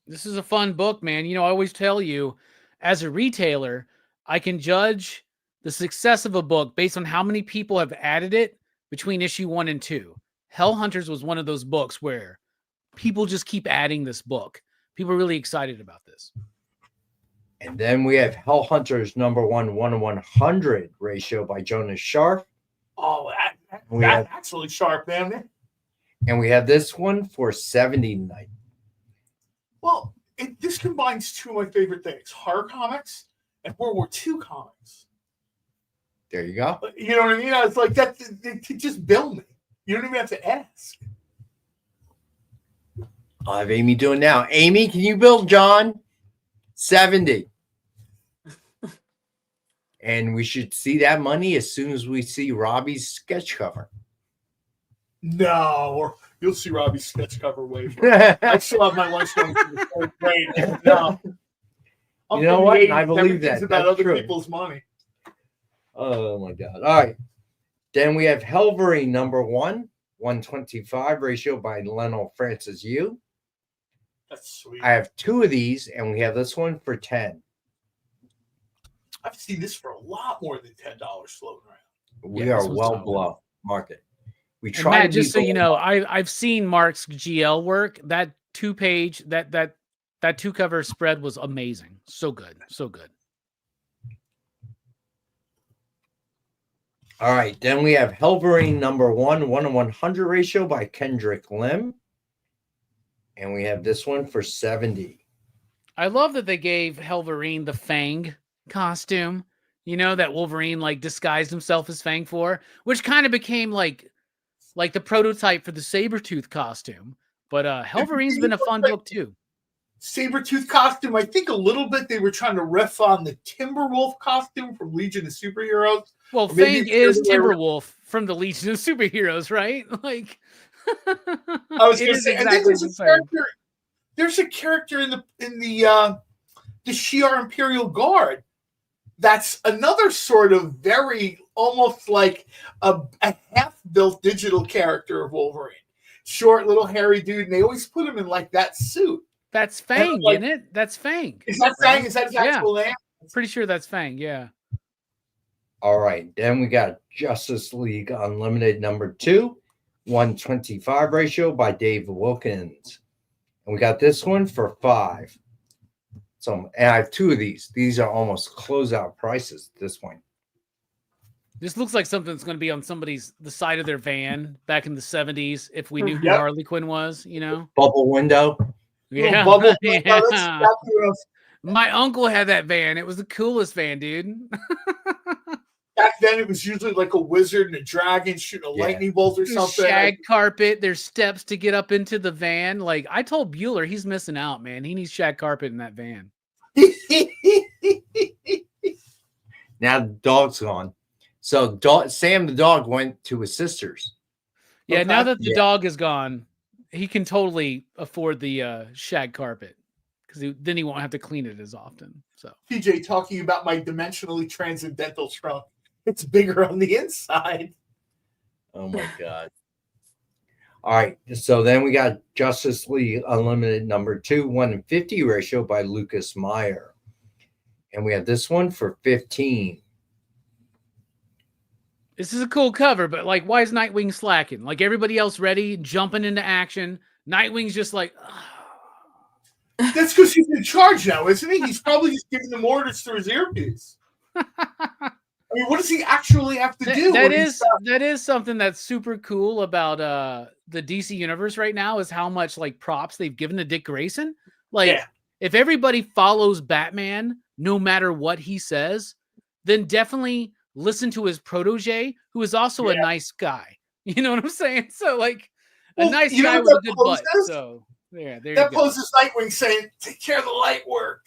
This is a fun book, man. You know, I always tell you, as a retailer, I can judge the success of a book based on how many people have added it between issue 1 and 2. Hell Hunters was one of those books where people just keep adding this book. People are really excited about this. And then we have Hell Hunters number 1, 1/100 ratio by Jonas Scharf. Oh, that's actually sharp, man. And we have this one for $70 tonight. Well, this combines two of my favorite things: horror comics and World War II comics. There you go. You know what I mean? It's like that. They just bill me. You don't even have to ask. I'll have Amy doing now. Amy, can you build John? 70. And we should see that money as soon as we see Robbie's sketch cover. No, you'll see Robbie's sketch cover way. I still have my lunch going to the fourth grade. No. You know what? I believe that. It's about That's other true. people's money. Oh my God. All right. Then we have Helvery number 1, 125 ratio by Leno Francis Yu. That's sweet. I have 2 of these, and we have this one for 10. I've seen this for a lot more than $10 floating around. We are well below market. We And try Matt, to just so be you know, I've seen Mark's GL work. That 2-page, that 2-cover spread was amazing. So good. So good. All right, then we have Helverine number 1, 1/100 ratio by Kendrick Lim. And we have this one for 70. I love that they gave Helverine the Fang costume. You know, that Wolverine like disguised himself as Fang for, which kind of became like the prototype for the Sabretooth costume. But Helverine's been a fun book too. Sabretooth costume, I think a little bit they were trying to riff on the Timberwolf costume from Legion of Superheroes. Well, Fang is Timberwolf from the Legion of Superheroes, right? Like, I was going to say, and then there's a character. there's a character in the Shi'ar Imperial Guard that's another sort of very almost like a half-built digital character of Wolverine. Short, little, hairy dude, and they always put him in like that suit. That's Fang, like, isn't it? That's Fang. Is that Fang? Is that his actual name? Pretty sure that's Fang, yeah. All right. Then we got Justice League Unlimited #2, 125 ratio by Dave Wilkins. And we got this one for $5. So, and I have 2 of these. These are almost closeout prices at this point. This looks like something that's going to be on the side of their van back in the 70s if we knew who Harley Quinn was, you know? Bubble window. Yeah. Bubble. Yeah. My uncle had that van. It was the coolest van, dude. Back then, it was usually like a wizard and a dragon shooting a lightning bolt or something. Shag carpet. There's steps to get up into the van. Like, I told Bueller, he's missing out, man. He needs shag carpet in that van. Now the dog's gone. So Sam the dog went to his sister's. Yeah, now that the dog is gone, he can totally afford the shag carpet because then he won't have to clean it as often. So TJ talking about my dimensionally transcendental trunk. It's bigger on the inside. Oh my God. All right. So then we got Justice League Unlimited #2, 150 ratio by Lucas Meyer. And we have this one for $15. This is a cool cover, but like, why is Nightwing slacking? Like everybody else ready, jumping into action. Nightwing's just like, That's because he's in charge now, isn't he? He's probably just giving them orders through his earpiece. I mean, what does he actually have to do? That is something that's super cool about the DC universe right now is how much like props they've given to Dick Grayson. Like, if everybody follows Batman, no matter what he says, then definitely listen to his protege, who is also a nice guy. You know what I'm saying? So like a nice guy with a good butt. So yeah, there that you go. poses Nightwing saying, "Take care of the light work."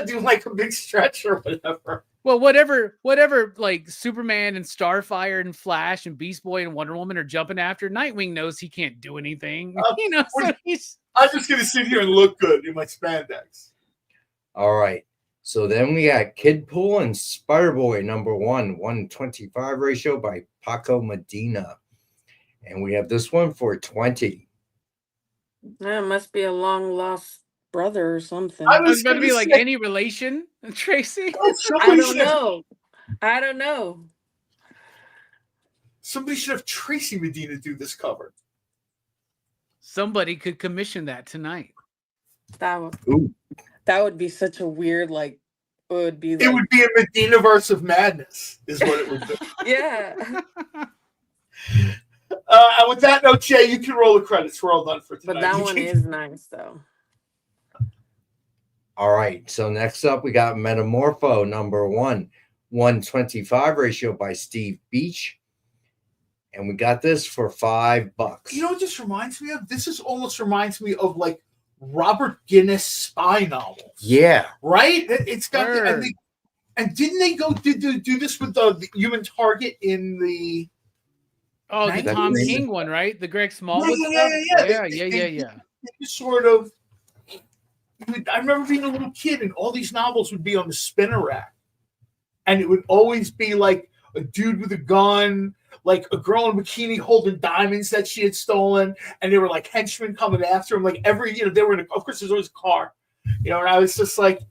Do like a big stretch or whatever. Well, whatever, like Superman and Starfire and Flash and Beast Boy and Wonder Woman are jumping after, Nightwing knows he can't do anything. You know, so I'm just gonna sit here and look good in my spandex. All right. So then we got Kid Pool and Spider-Boy #1, 125 ratio by Paco Medina. And we have this one for $20. That must be a long lost brother or something. I was going to be like any relation, Tracy. I don't know. Somebody should have Traci Medina do this cover. Somebody could commission that tonight. That would be such a weird, like, it would be a Medina-verse of madness, is what it would be. Yeah. And with that note, Jay, you can roll the credits. We're all done for tonight. But that one is nice, though. All right. So next up, we got Metamorpho #1, 125 ratio by Steve Beach. And we got this for $5. You know what this reminds me of? This almost reminds me of like Robert Guinness spy novels. Yeah. Right? It's got and didn't they go do this with the Human Target in the the Tom King one, right? The Greg Smallwood stuff? Yeah. Sort of. I remember being a little kid and all these novels would be on the spinner rack. And it would always be like a dude with a gun, like a girl in a bikini holding diamonds that she had stolen, and they were like henchmen coming after him. Like they were of course there's always a car, and I was just like,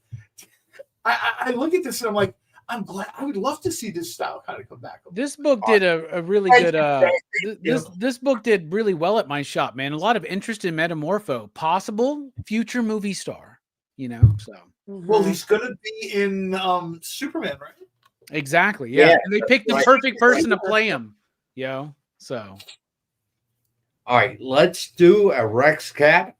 I look at this and I'm like, I'm glad. I would love to see this style kind of come back. This book did a really good. This book did really well at my shop, man. A lot of interest in Metamorpho, possible future movie star. So. Well, he's gonna be in Superman, right? Exactly. Yeah. And they picked the perfect person to play him. So. All right, let's do a Rex cap.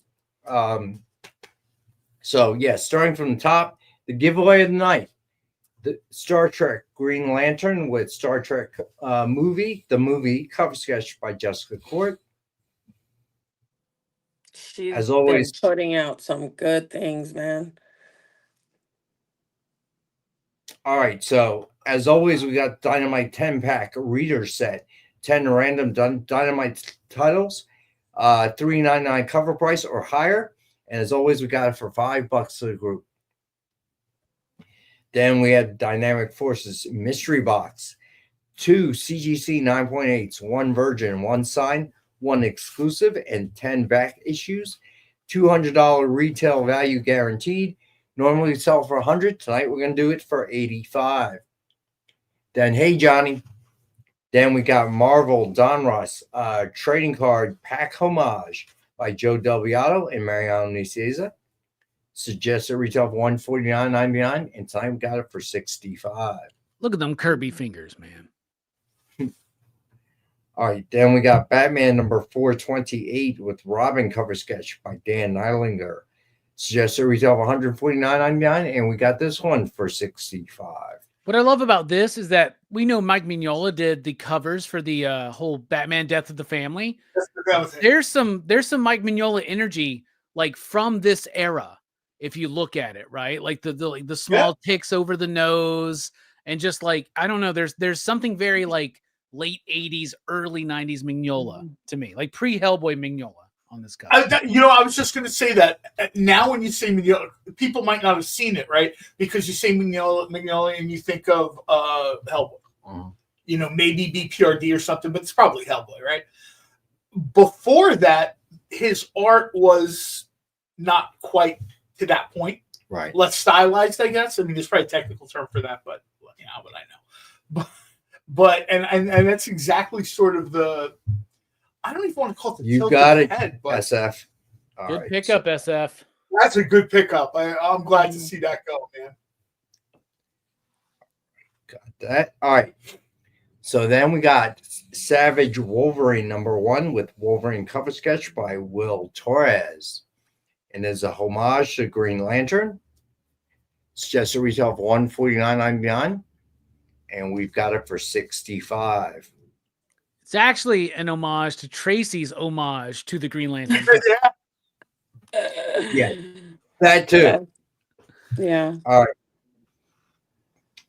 Starting from the top, the giveaway of the night. The Star Trek Green Lantern with Star Trek movie, the movie cover sketch by Jessica Court. She's as always putting out some good things, man. All right, so as always, we got Dynamite 10-pack reader set, 10 random Dynamite titles, $3.99 cover price or higher, And as always, we got it for $5 to the group. Then we had Dynamic Forces Mystery Box. 2 CGC 9.8s, 1 Virgin, 1 signed, 1 exclusive, and 10 back issues. $200 retail value guaranteed. Normally sell for $100. Tonight we're going to do it for $85. Then, hey, Johnny. Then we got Marvel Donruss trading card pack homage by Joe Delviato and Mariano Nicieza. Suggested retail of $149.99, and tonight we got it for $65. Look at them Kirby fingers, man. All right, then we got Batman number 428 with Robin cover sketch by Dan Neidlinger. Suggested retail of $149.99, and we got this one for $65. What I love about this is that we know Mike Mignola did the covers for the whole Batman Death of the Family. There's some Mike Mignola energy like from this era. If you look at it, right, like the small ticks over the nose, and just like I don't know, there's something very like late 80s, early 90s Mignola to me, like pre-Hellboy Mignola on this guy. I was just going to say that now when you say Mignola, people might not have seen it, right? Because you say Mignola and you think of Hellboy. Maybe BPRD or something, but it's probably Hellboy, right? Before that, his art was not quite to that point. Right. Less stylized, I guess. I mean, there's probably a technical term for that, but what I know. But that's exactly sort of the. I don't even want to call it the. You got it, head, but SF. Good pickup, SF. That's a good pickup. I'm glad to see that go, man. Got that. All right. So then we got Savage Wolverine number 1 with Wolverine cover sketch by Will Torres. And there's a homage to Green Lantern. It's just a retail of $149.99. And we've got it for $65. It's actually an homage to Tracy's homage to the Green Lantern. Yeah, that too. Yeah. All right.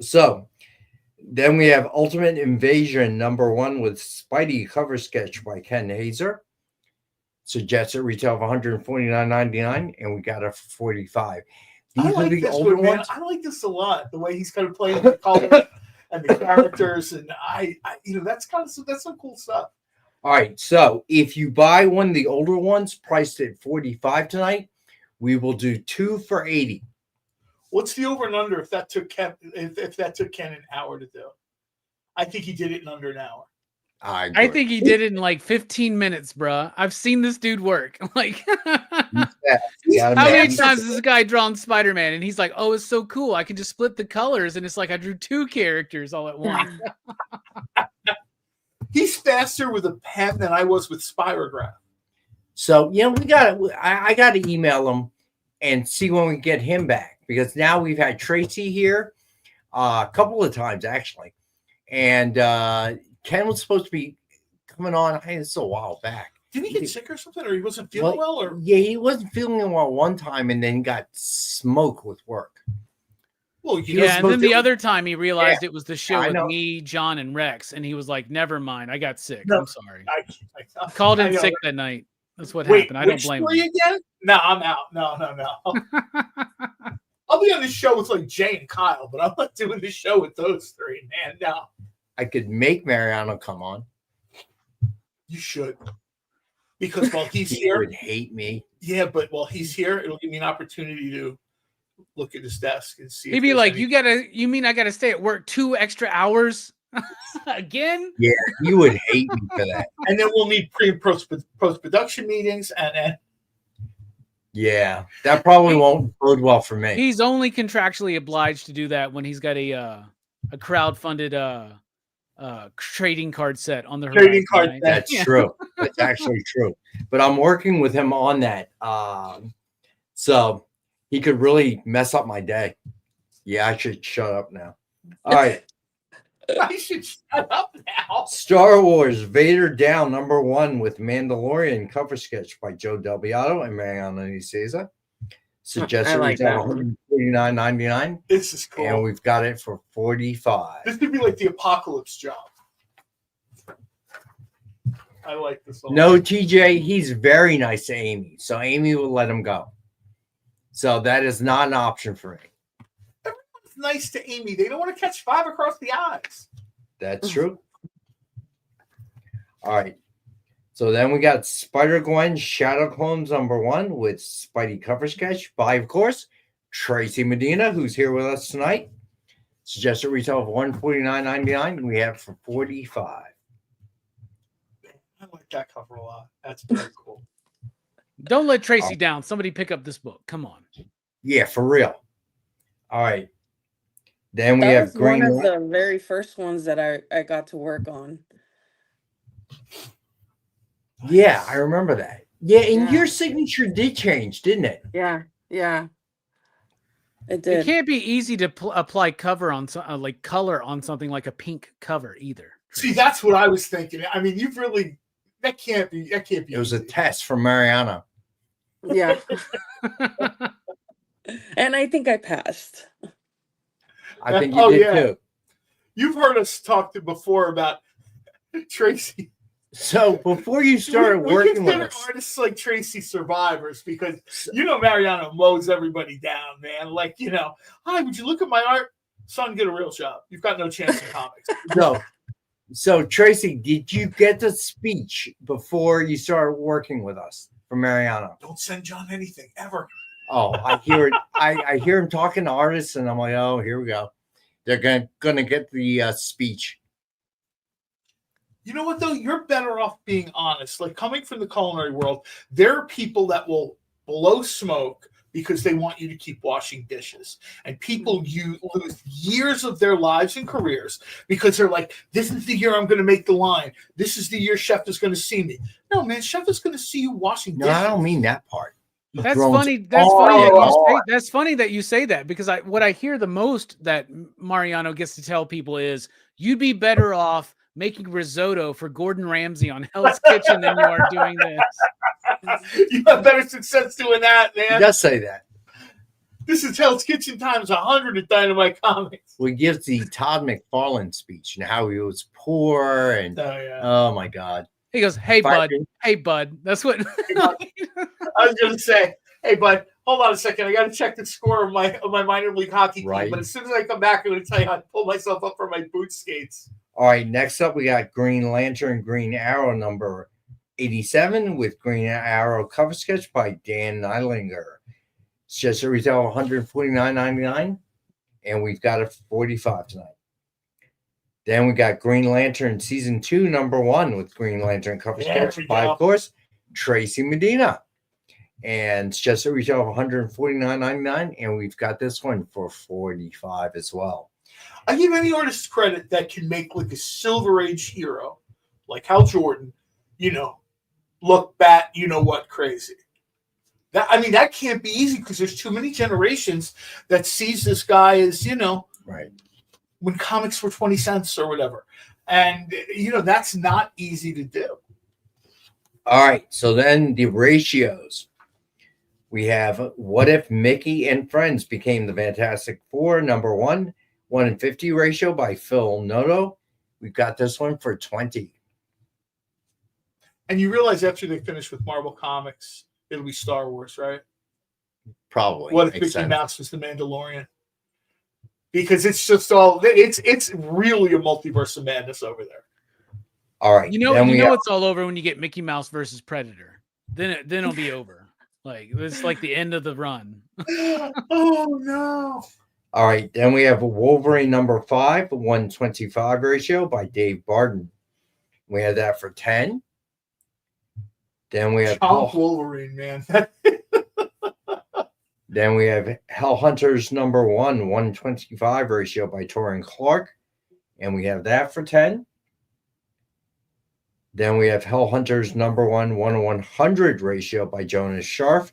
So then we have Ultimate Invasion number 1 with Spidey cover sketch by Ken Hazer. Suggested retail of $149.99, and we got it for $45. These I like are the this older one, man. ones. I like this a lot. The way he's kind of playing the colors and the characters, and that's some cool stuff. All right, so if you buy one of the older ones priced at $45 tonight, we will do 2 for $80. What's the over and under if that took Ken an hour to do? I think he did it in under an hour. I think he did it in like 15 minutes, bruh. I've seen this dude work. Like, how many times has this guy drawn Spider-Man? And he's like, "Oh, it's so cool. I can just split the colors." And it's like I drew 2 characters all at once. He's faster with a pen than I was with Spirograph. So we got. I got to email him and see when we get him back, because now we've had Tracy here a couple of times actually, and Ken was supposed to be coming on. It's a while back. Didn't he get sick or something, or he wasn't feeling well? Or yeah, he wasn't feeling well one time, and then got smoked with work. Well, and then the other time he realized it was the show with me, John, and Rex, and he was like, "Never mind, I got sick. I'm sorry." I called in sick that night. That's what happened. I don't blame him. Again? No, I'm out. No. I'll be on the show with like Jay and Kyle, but I'm not doing the show with those 3, man. No. I could make Mariano come on. You should. Because while he's he here, would hate me. Yeah, but while he's here, it'll give me an opportunity to look at his desk and see. He'd be like, "You mean I gotta stay at work 2 extra hours again?" Yeah, you would hate me for that. And then we'll need pre and post production meetings, and yeah, that probably won't bode well for me. He's only contractually obliged to do that when he's got a crowdfunded trading card set on the trading card. Right? That's true. That's actually true. But I'm working with him on that, so he could really mess up my day. Yeah, I should shut up now. All right. I should shut up now. Star Wars Vader Down number 1 with Mandalorian cover sketch by Joe Delviato and Mariano Nicieza. Suggested retail $149.99. This is cool. And we've got it for $45. This could be like the Apocalypse job. I like this one. No, TJ, he's very nice to Amy, so Amy will let him go. So that is not an option for me. Everyone's nice to Amy. They don't want to catch 5 across the eyes. That's true. All right. So then we got Spider-Gwen Shadow Clones #1 with Spidey cover sketch by, of course, Traci Medina, who's here with us tonight. Suggested retail of $149.99, and we have it for $45. I like that cover a lot. That's very cool. Don't let Tracy down. Somebody pick up this book. Come on. Yeah, for real. All right. Then we That have was Green. one of the very first ones that I got to work on. Yeah, I remember that. Yeah, and your signature did change, didn't it? Yeah, yeah. It did. It can't be easy to apply cover on like color on something like a pink cover either. See, that's what I was thinking. I mean, you've really that can't be. It was a test from Mariana. Yeah. And I think I passed. I think you did too. You've heard us talk before about Tracy. So before you started working with us, artists like Tracy survivors, because Mariano mows everybody down, man. Like, hi, would you look at my art? Son, get a real job. You've got no chance in comics. No. So Tracy, did you get the speech before you started working with us from Mariano? Don't send John anything ever. Oh, I hear it. I hear him talking to artists, and I'm like, oh, here we go. They're gonna get the speech. You know what, though? You're better off being honest. Like, coming from the culinary world, there are people that will blow smoke because they want you to keep washing dishes. And people lose years of their lives and careers because they're like, this is the year I'm going to make the line. This is the year Chef is going to see me. No, man, Chef is going to see you washing dishes. No, I don't mean that part. That's funny. That's funny that you say that, because what I hear the most that Mariano gets to tell people is, you'd be better off making risotto for Gordon Ramsay on Hell's Kitchen than you are doing this. You have better success doing that, man. He does say that. This is Hell's Kitchen times 100 at Dynamite Comics. We give the Todd McFarlane speech and how he was poor and oh my God. He goes, hey, bud. Hey, bud. That's what I was going to say. Hey, bud, hold on a second. I got to check the score of my minor league hockey team. But as soon as I come back, I'm going to tell you how to pull myself up from my boot skates. All right, next up, we got Green Lantern, Green Arrow number 87 with Green Arrow cover sketch by Dan Neidlinger. It's just a retail of $149.99, and we've got it for $45 tonight. Then we got Green Lantern Season 2, #1 with Green Lantern cover sketch by, of course, Traci Medina. And it's just a retail of $149.99, and we've got this one for $45 as well. I give any artist credit that can make like a Silver Age hero, like Hal Jordan, look bat, what crazy. That can't be easy because there's too many generations that sees this guy as, right, when comics were 20 cents or whatever. And, that's not easy to do. All right. So then the ratios. We have What If Mickey and Friends Became the Fantastic Four, #1. 1:50 ratio by Phil Noto. We've got this one for $20. And you realize after they finish with Marvel Comics, it'll be Star Wars, right? Probably. What if Mickey Mouse was the Mandalorian? Because it's just it's really a multiverse of madness over there. All right. You know it's all over when you get Mickey Mouse versus Predator. Then it'll be over. Like, it's like the end of the run. Oh no. All right, then we have Wolverine #5, 1:25 ratio by Dave Barden. We have that for $10. Then we have Wolverine, man. Then we have Hell Hunters #1, 1:25 ratio by Torrin Clark, and we have that for $10. Then we have Hell Hunters #1, 1:100 ratio by Jonas Scharf,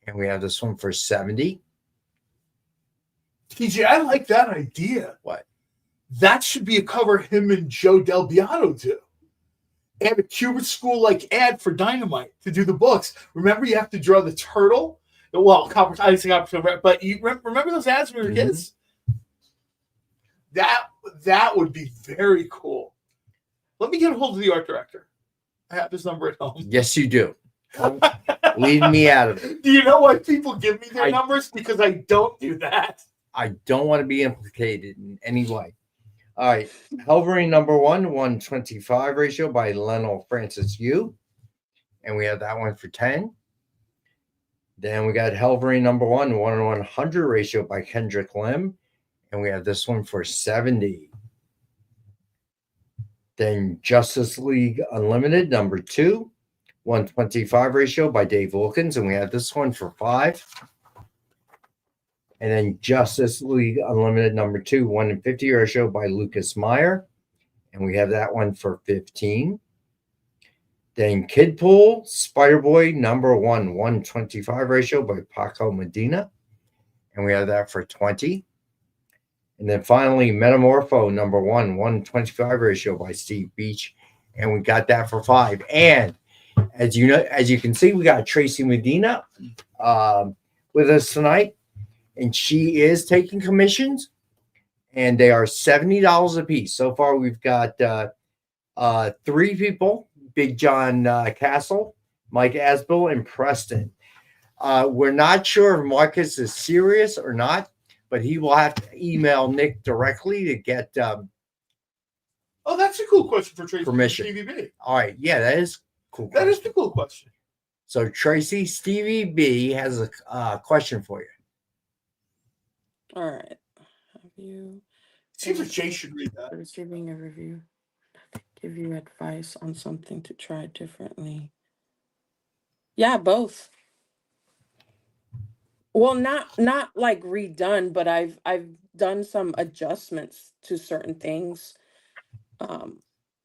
and we have this one for $70. TJ, I like that idea. What? That should be a cover him and Joe Del Beato do. And a Cuban school-like ad for Dynamite to do the books. Remember, you have to draw the turtle. Well, I think but you remember those ads when we were kids? That would be very cool. Let me get a hold of the art director. I have his number at home. Yes, you do. Leave me out of it. Do you know why people give me their numbers? Because I don't do that. I don't want to be implicated in any way. All right. Helvering number 125 ratio by Lionel Francis Yu. And we have that one for 10. Then we got Helvering number 1/100 ratio by Kendrick Lim. And we have this one for 70. Then Justice League Unlimited number 2, 125 ratio by Dave Wilkins. And we have this one for 5. And then Justice League Unlimited number 2, 1/50 ratio by Lucas Meyer. And we have that one for 15. Then Kidpool Spider-Boy number 1, 125 ratio by Paco Medina. And we have that for 20. And then finally, Metamorpho number 1, 125 ratio by Steve Beach. And we got that for 5. And as you know, as you can see, we got Traci Medina with us tonight. And she is taking commissions. And they are $70 a piece. So far, we've got 3 people. Big John Castle, Mike Asbill, and Preston. We're not sure if Marcus is serious or not, but he will have to email Nick directly to get oh, that's a cool question for Tracy. Permission. TVB. All right. Yeah, that is cool. That is the cool question. So, Tracy, Stevie B has a question for you. All right. Have you... Seems like Jay should read that. Receiving a review. Give you advice on something to try differently. Yeah, both. Well, not like redone, but I've done some adjustments to certain things.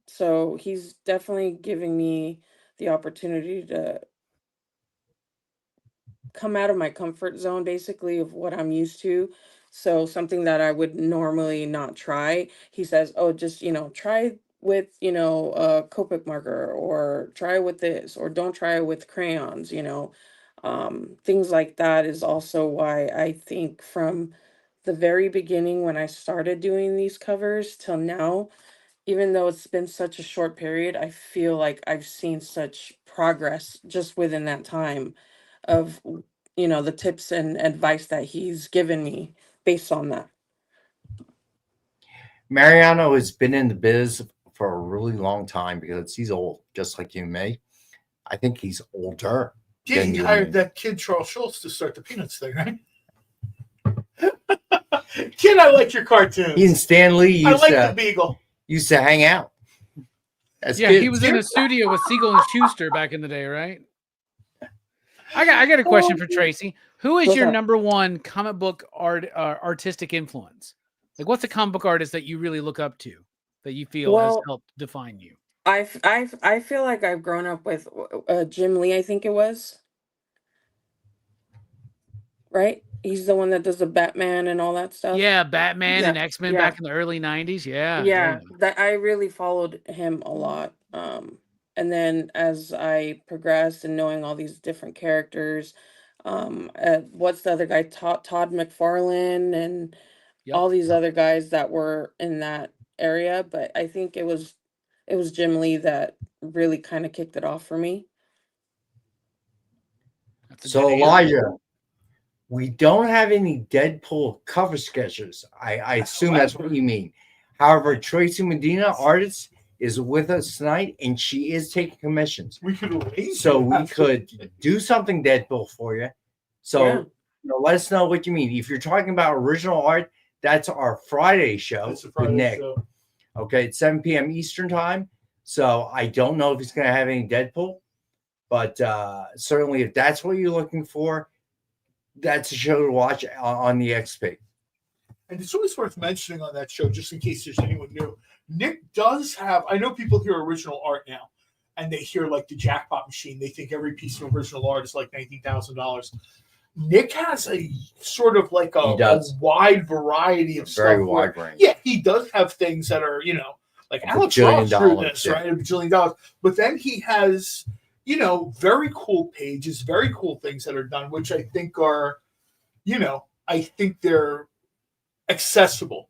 So he's definitely giving me the opportunity to come out of my comfort zone, basically, of what I'm used to. So something that I would normally not try, he says, oh, just, try with, a Copic marker, or try with this, or don't try it with crayons, things like that is also why I think from the very beginning when I started doing these covers till now, even though it's been such a short period, I feel like I've seen such progress just within that time of, the tips and advice that he's given me based on that. Mariano has been in the biz for a really long time because he's old, just like you and me. I think he's older. Yeah, he hired that kid Charles Schultz to start the Peanuts thing, right? Kid, I like your cartoons. He and Stan Lee I like the Beagle. Used to hang out. He was in a studio with Siegel and Schuster back in the day, right? I got a question for Tracy. Who is your number one comic book artistic influence? Like, what's a comic book artist that you really look up to, that you feel has helped define you? I feel like I've grown up with Jim Lee, I think it was. Right? He's the one that does the Batman and all that stuff. Yeah, Batman and X-Men back in the early 90s. Yeah. That I really followed him a lot. And then as I progressed and knowing all these different characters, what's the other guy? Todd McFarlane and all these other guys that were in that area. But I think it was Jim Lee that really kind of kicked it off for me. So Elijah, we don't have any Deadpool cover sketches. I assume that's what you mean. However, Traci Medina, artist, is with us tonight, and she is taking commissions. We could do something Deadpool for you. So let us know what you mean. If you're talking about original art, that's our Friday show with Nick. Okay, it's 7 p.m. Eastern time. So I don't know if he's going to have any Deadpool, but certainly if that's what you're looking for, that's a show to watch on the XP. And it's always worth mentioning on that show, just in case there's anyone new. Nick does have, I know people hear original art now, and they hear like the jackpot machine. They think every piece of original art is like $19,000. Nick has a sort of like a wide variety of stuff. Very wide range. Yeah, he does have things that are, like Alex Ross drew this, right? $1 billion. But then he has, very cool pages, very cool things that are done, which I think are, I think they're accessible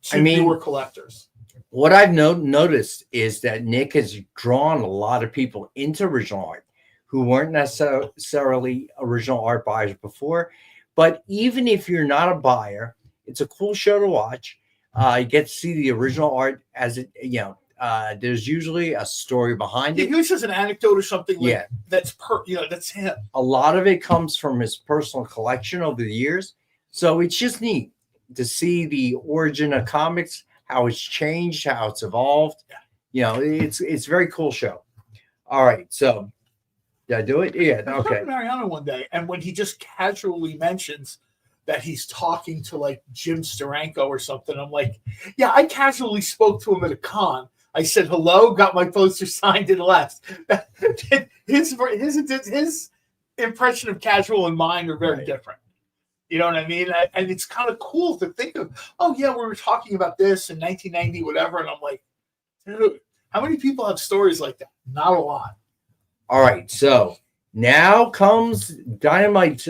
to newer collectors. What I've noticed is that Nick has drawn a lot of people into original art who weren't necessarily original art buyers before. But even if you're not a buyer, it's a cool show to watch. You get to see the original art as it, there's usually a story behind it. He usually has an anecdote or something. Like, that's that's him. A lot of it comes from his personal collection over the years. So it's just neat to see the origin of comics, how it's changed, how it's evolved. It's a very cool show. All right, so did I do it? Yeah, I was okay. talking to Mariano one day, and when he just casually mentions that he's talking to like Jim Steranko or something, I'm like, yeah, I casually spoke to him at a con. I said hello, got my poster signed, and left. His impression of casual and mine are very different. You know what I mean? And it's kind of cool to think of, oh, yeah, we were talking about this in 1990, whatever. And I'm like, dude, how many people have stories like that? Not a lot. All right, so now comes Dynamite.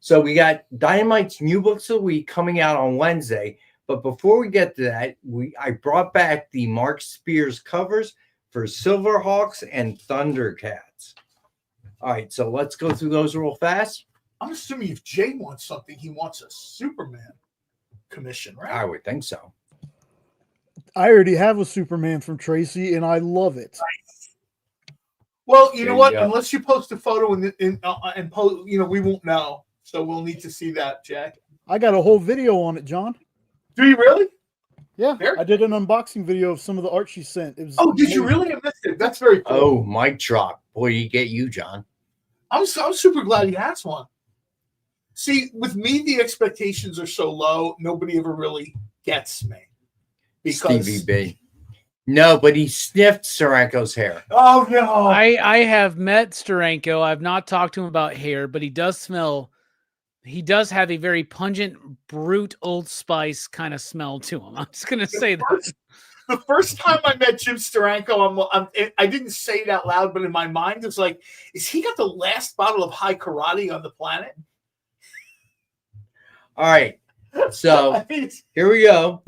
So we got Dynamite's new books of the week coming out on Wednesday. But before we get to that, I brought back the Mark Spears covers for Silverhawks and Thundercats. All right, so let's go through those real fast. I'm assuming if Jay wants something, he wants a Superman commission, right? I would think so. I already have a Superman from Traci, and I love it. Well, you know what? Unless you post a photo and post, we won't know. So we'll need to see that, Jay. I got a whole video on it, John. Do you really? Yeah, I did an unboxing video of some of the art she sent. It was did you really? I missed it. That's very cool. Oh, mic drop. Boy, you get you, John. I'm super glad he has one. See, with me, the expectations are so low, nobody ever really gets me. Because Stevie B. No, but he sniffed Steranko's hair. Oh, no. I have met Steranko. I've not talked to him about hair, but he does have a very pungent, brute Old Spice kind of smell to him. I'm just going to say that. The first time I met Jim Steranko, I didn't say it out loud, but in my mind, it's like, is he got the last bottle of high karate on the planet? All right. So here we go.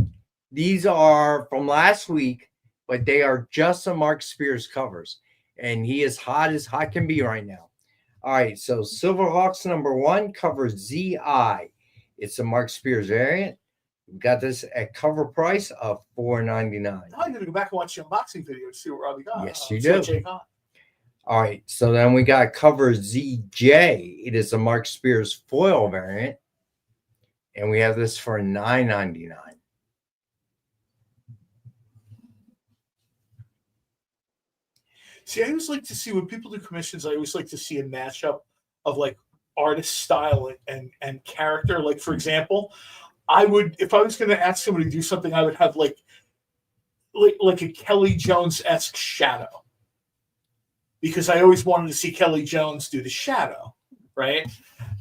These are from last week, but they are just some Mark Spears covers. And he is hot as hot can be right now. All right. So Silverhawks #1 covers ZI. It's a Mark Spears variant. We got this at cover price of $4.99. Now I'm going to go back and watch the unboxing video to see what Robbie got. Yes, you do. All right. So then we got cover ZJ. It is a Mark Spears foil variant. And we have this for $9.99. See, I always like to see when people do commissions, I always like to see a mashup of like artist style and character. Like, for example, I would, if I was going to ask somebody to do something, I would have like a Kelly Jones-esque shadow. Because I always wanted to see Kelly Jones do the shadow, right?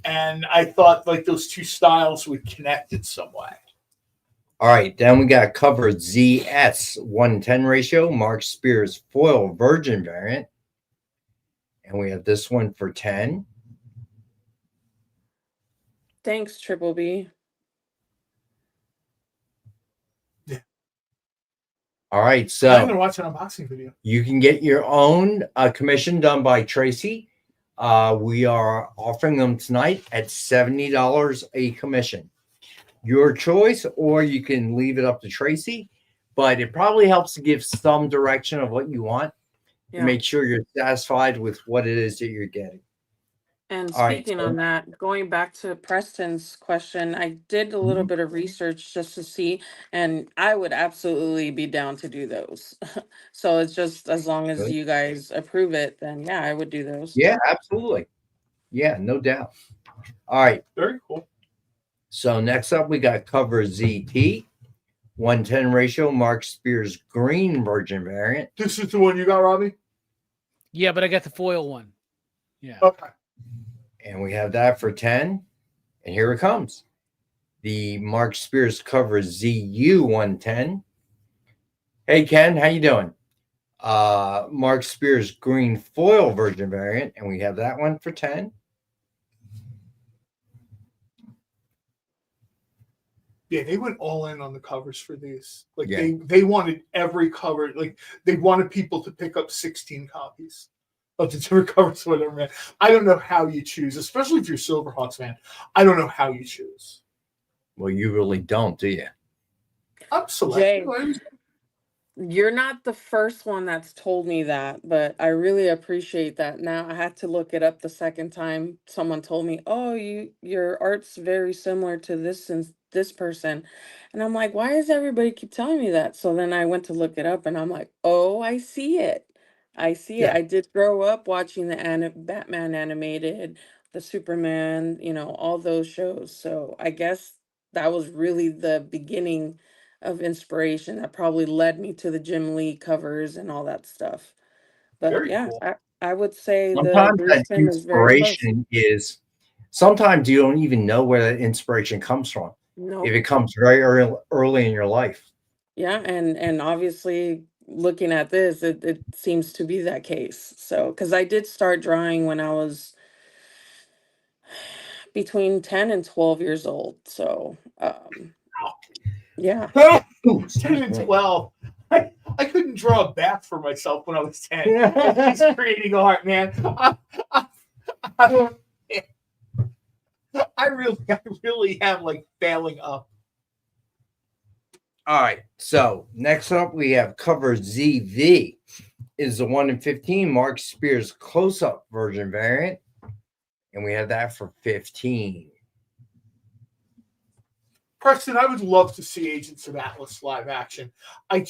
And I thought like those two styles would connect in some way. All right, then we got covered ZS 1:10 ratio, Mark Spears foil virgin variant. And we have this one for 10. Thanks, Triple B. Yeah. All right, so I'm going to watch an unboxing video. You can get your own commission done by Traci. We are offering them tonight at $70 a commission. Your choice, or you can leave it up to Traci, but it probably helps to give some direction of what you want to make sure you're satisfied with what it is that you're getting. And speaking on that, going back to Preston's question, I did a little bit of research just to see, and I would absolutely be down to do those. So it's just as long as you guys approve it, then yeah, I would do those. Yeah, absolutely. Yeah, no doubt. All right. Very cool. So next up, we got cover ZT 1:10 ratio, Mark Spears green virgin variant. This is the one you got, Robbie? Yeah, but I got the foil one. Yeah. Okay. And we have that for 10. And here it comes. The Mark Spears cover ZU 1:10. Hey, Ken, how you doing? Mark Spears green foil virgin variant. And we have that one for 10. Yeah, they went all in on the covers for these. Like they wanted every cover. Like they wanted people to pick up 16 copies of the different covers, whatever, man. I don't know how you choose, especially if you're Silverhawks fan. I don't know how you choose. Well, you really don't, do you? I'm selective. You're not the first one that's told me that, but I really appreciate that. Now I had to look it up the second time someone told me, "Oh, your art's very similar to this and this person." And I'm like, "Why does everybody keep telling me that?" So then I went to look it up and I'm like, "Oh, I see it. I see it. Yeah. I did grow up watching the Batman animated, the Superman, all those shows. So I guess that was really the beginning of inspiration that probably led me to the Jim Lee covers and all that stuff. But Very yeah, cool. I would say the Sometimes Bruce that Timm is very close. inspiration is. Sometimes you don't even know where that inspiration comes from. No. If it comes very early in your life. Yeah, and obviously looking at this, it seems to be that case. So, because I did start drawing when I was between 10 and 12 years old. So, yeah. 10 and 12. I couldn't draw a bath for myself when I was 10. He's creating art, man. I really am like failing up. All right. So next up, we have cover ZV. Is the 1 in 15 Mark Spears close-up version variant, and we have that for 15. Preston, I would love to see Agents of Atlas live action. I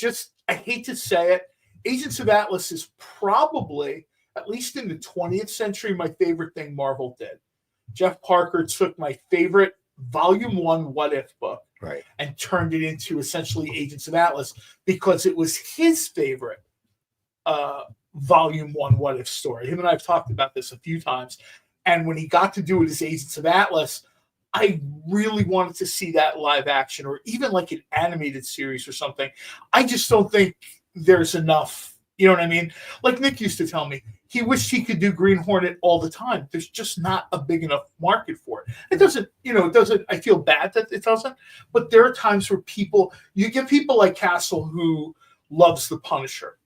hate to say it. Agents of Atlas is probably, at least in the 20th century, my favorite thing Marvel did. Jeff Parker took my favorite Volume 1 What If book and turned it into essentially Agents of Atlas because it was his favorite Volume 1 What If story. Him and I have talked about this a few times. And when he got to do it as Agents of Atlas, I really wanted to see that live action or even like an animated series or something. I just don't think there's enough. You know what I mean? Like Nick used to tell me, he wished he could do Green Hornet all the time. There's just not a big enough market for it. It doesn't, I feel bad that it doesn't, but there are times where you get people like Castle who loves the Punisher.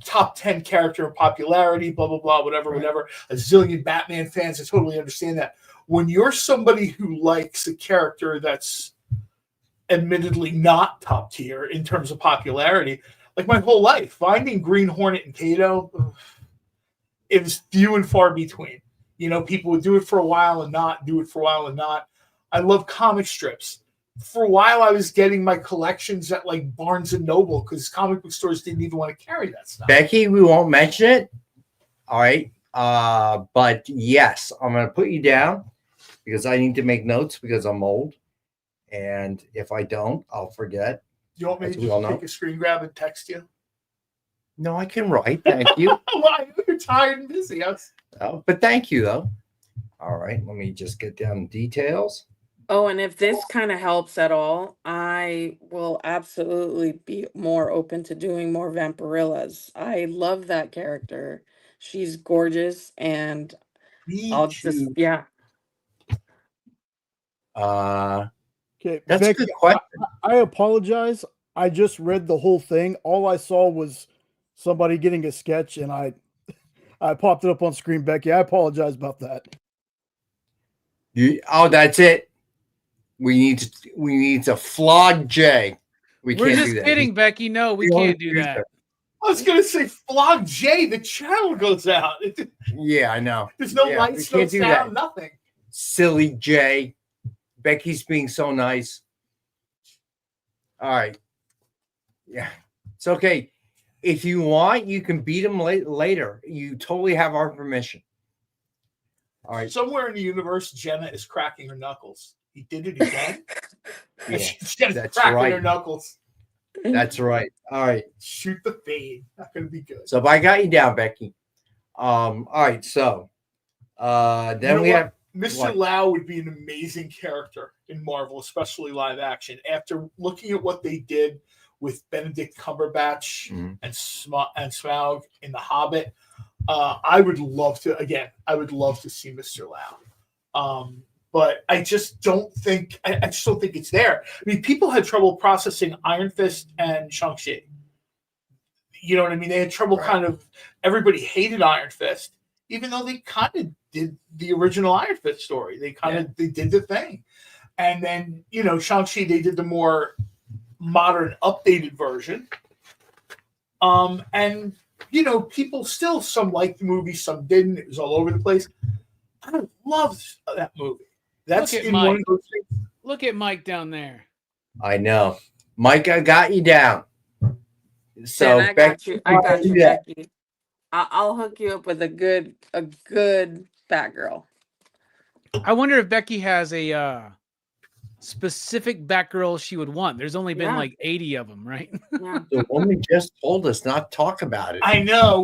Top 10 character in popularity, blah, blah, blah, whatever. A zillion Batman fans, I totally understand that. When you're somebody who likes a character that's admittedly not top tier in terms of popularity, like my whole life, finding Green Hornet and Kato, it was few and far between. People would do it for a while and not, do it for a while and not. I love comic strips. For a while, I was getting my collections at like Barnes and Noble because comic book stores didn't even want to carry that stuff. Becky, we won't mention it. All right. But yes, I'm going to put you down because I need to make notes because I'm old. And if I don't, I'll forget. Do you want me to just take a screen grab and text you? No, I can write. Thank you. Well, I know you're tired and busy. But thank you, though. All right. Let me just get down the details. Oh, and if this kind of helps at all, I will absolutely be more open to doing more Vampirillas. I love that character. She's gorgeous, and yeah. Okay, that's Becky, a good question. I apologize. I just read the whole thing. All I saw was somebody getting a sketch, and I popped it up on screen, Becky. I apologize about that. That's it. We need to flog Jay. We're just kidding, Becky. No, we can't do that. I was gonna say flog Jay. The channel goes out. Yeah, I know. There's no lights, no sound, nothing. Silly Jay. Becky's being so nice. All right. Yeah, it's okay. If you want, you can beat him later. You totally have our permission. All right. Somewhere in the universe, Jenna is cracking her knuckles. He did it again. Yeah, She's cracking her knuckles. That's right. All right. Shoot the fade. Not going to be good. So if I got you down, Becky. All right. So then we have Mr. Lau would be an amazing character in Marvel, especially live action. After looking at what they did with Benedict Cumberbatch and Smaug in The Hobbit, I would love to see Mr. Lau. But I just don't think it's there. I mean, people had trouble processing Iron Fist and Shang-Chi. You know what I mean? They had trouble everybody hated Iron Fist. even though they kind of did the original Iron Fist story. They they did the thing. And then, Shang-Chi, they did the more modern, updated version. And, people still, some liked the movie, some didn't. It was all over the place. I loved that movie. That's Look at in one Mike. of those things. Look at Mike down there. I know. Mike, I got you down. So I got you, Yeah. Becky. I'll hook you up with a good Batgirl. I wonder if Becky has a specific Batgirl she would want. There's only been like 80 of them, right? The woman just told us not to talk about it. I know.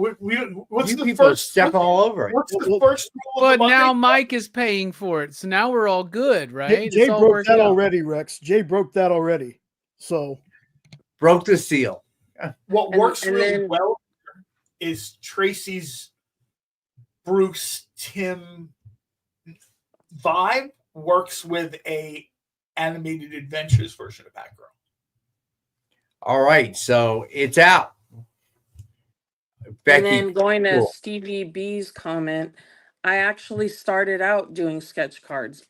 What's You the people first step all over it. What's the first rule of But the now Monday? Mike is paying for it, so now we're all good, right? Jay It's all broke worked that out. already, Rex. Jay broke that already. So broke the seal. What works and really then- well is Tracy's Bruce Tim vibe works with a animated adventures version of Batgirl. All right, so it's out. Becky, And then going to cool. Stevie B's comment, I actually started out doing sketch cards.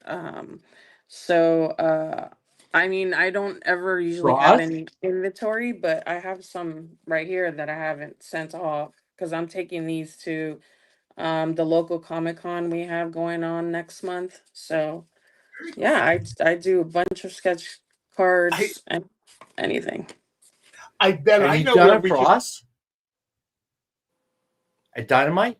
I mean, I don't ever usually For have us? any inventory, but I have some right here that I haven't sent off because I'm taking these to the local Comic-Con we have going on next month. So yeah, I do a bunch of sketch cards and anything. I bet Have I you know done where it we for can. us at Dynamite?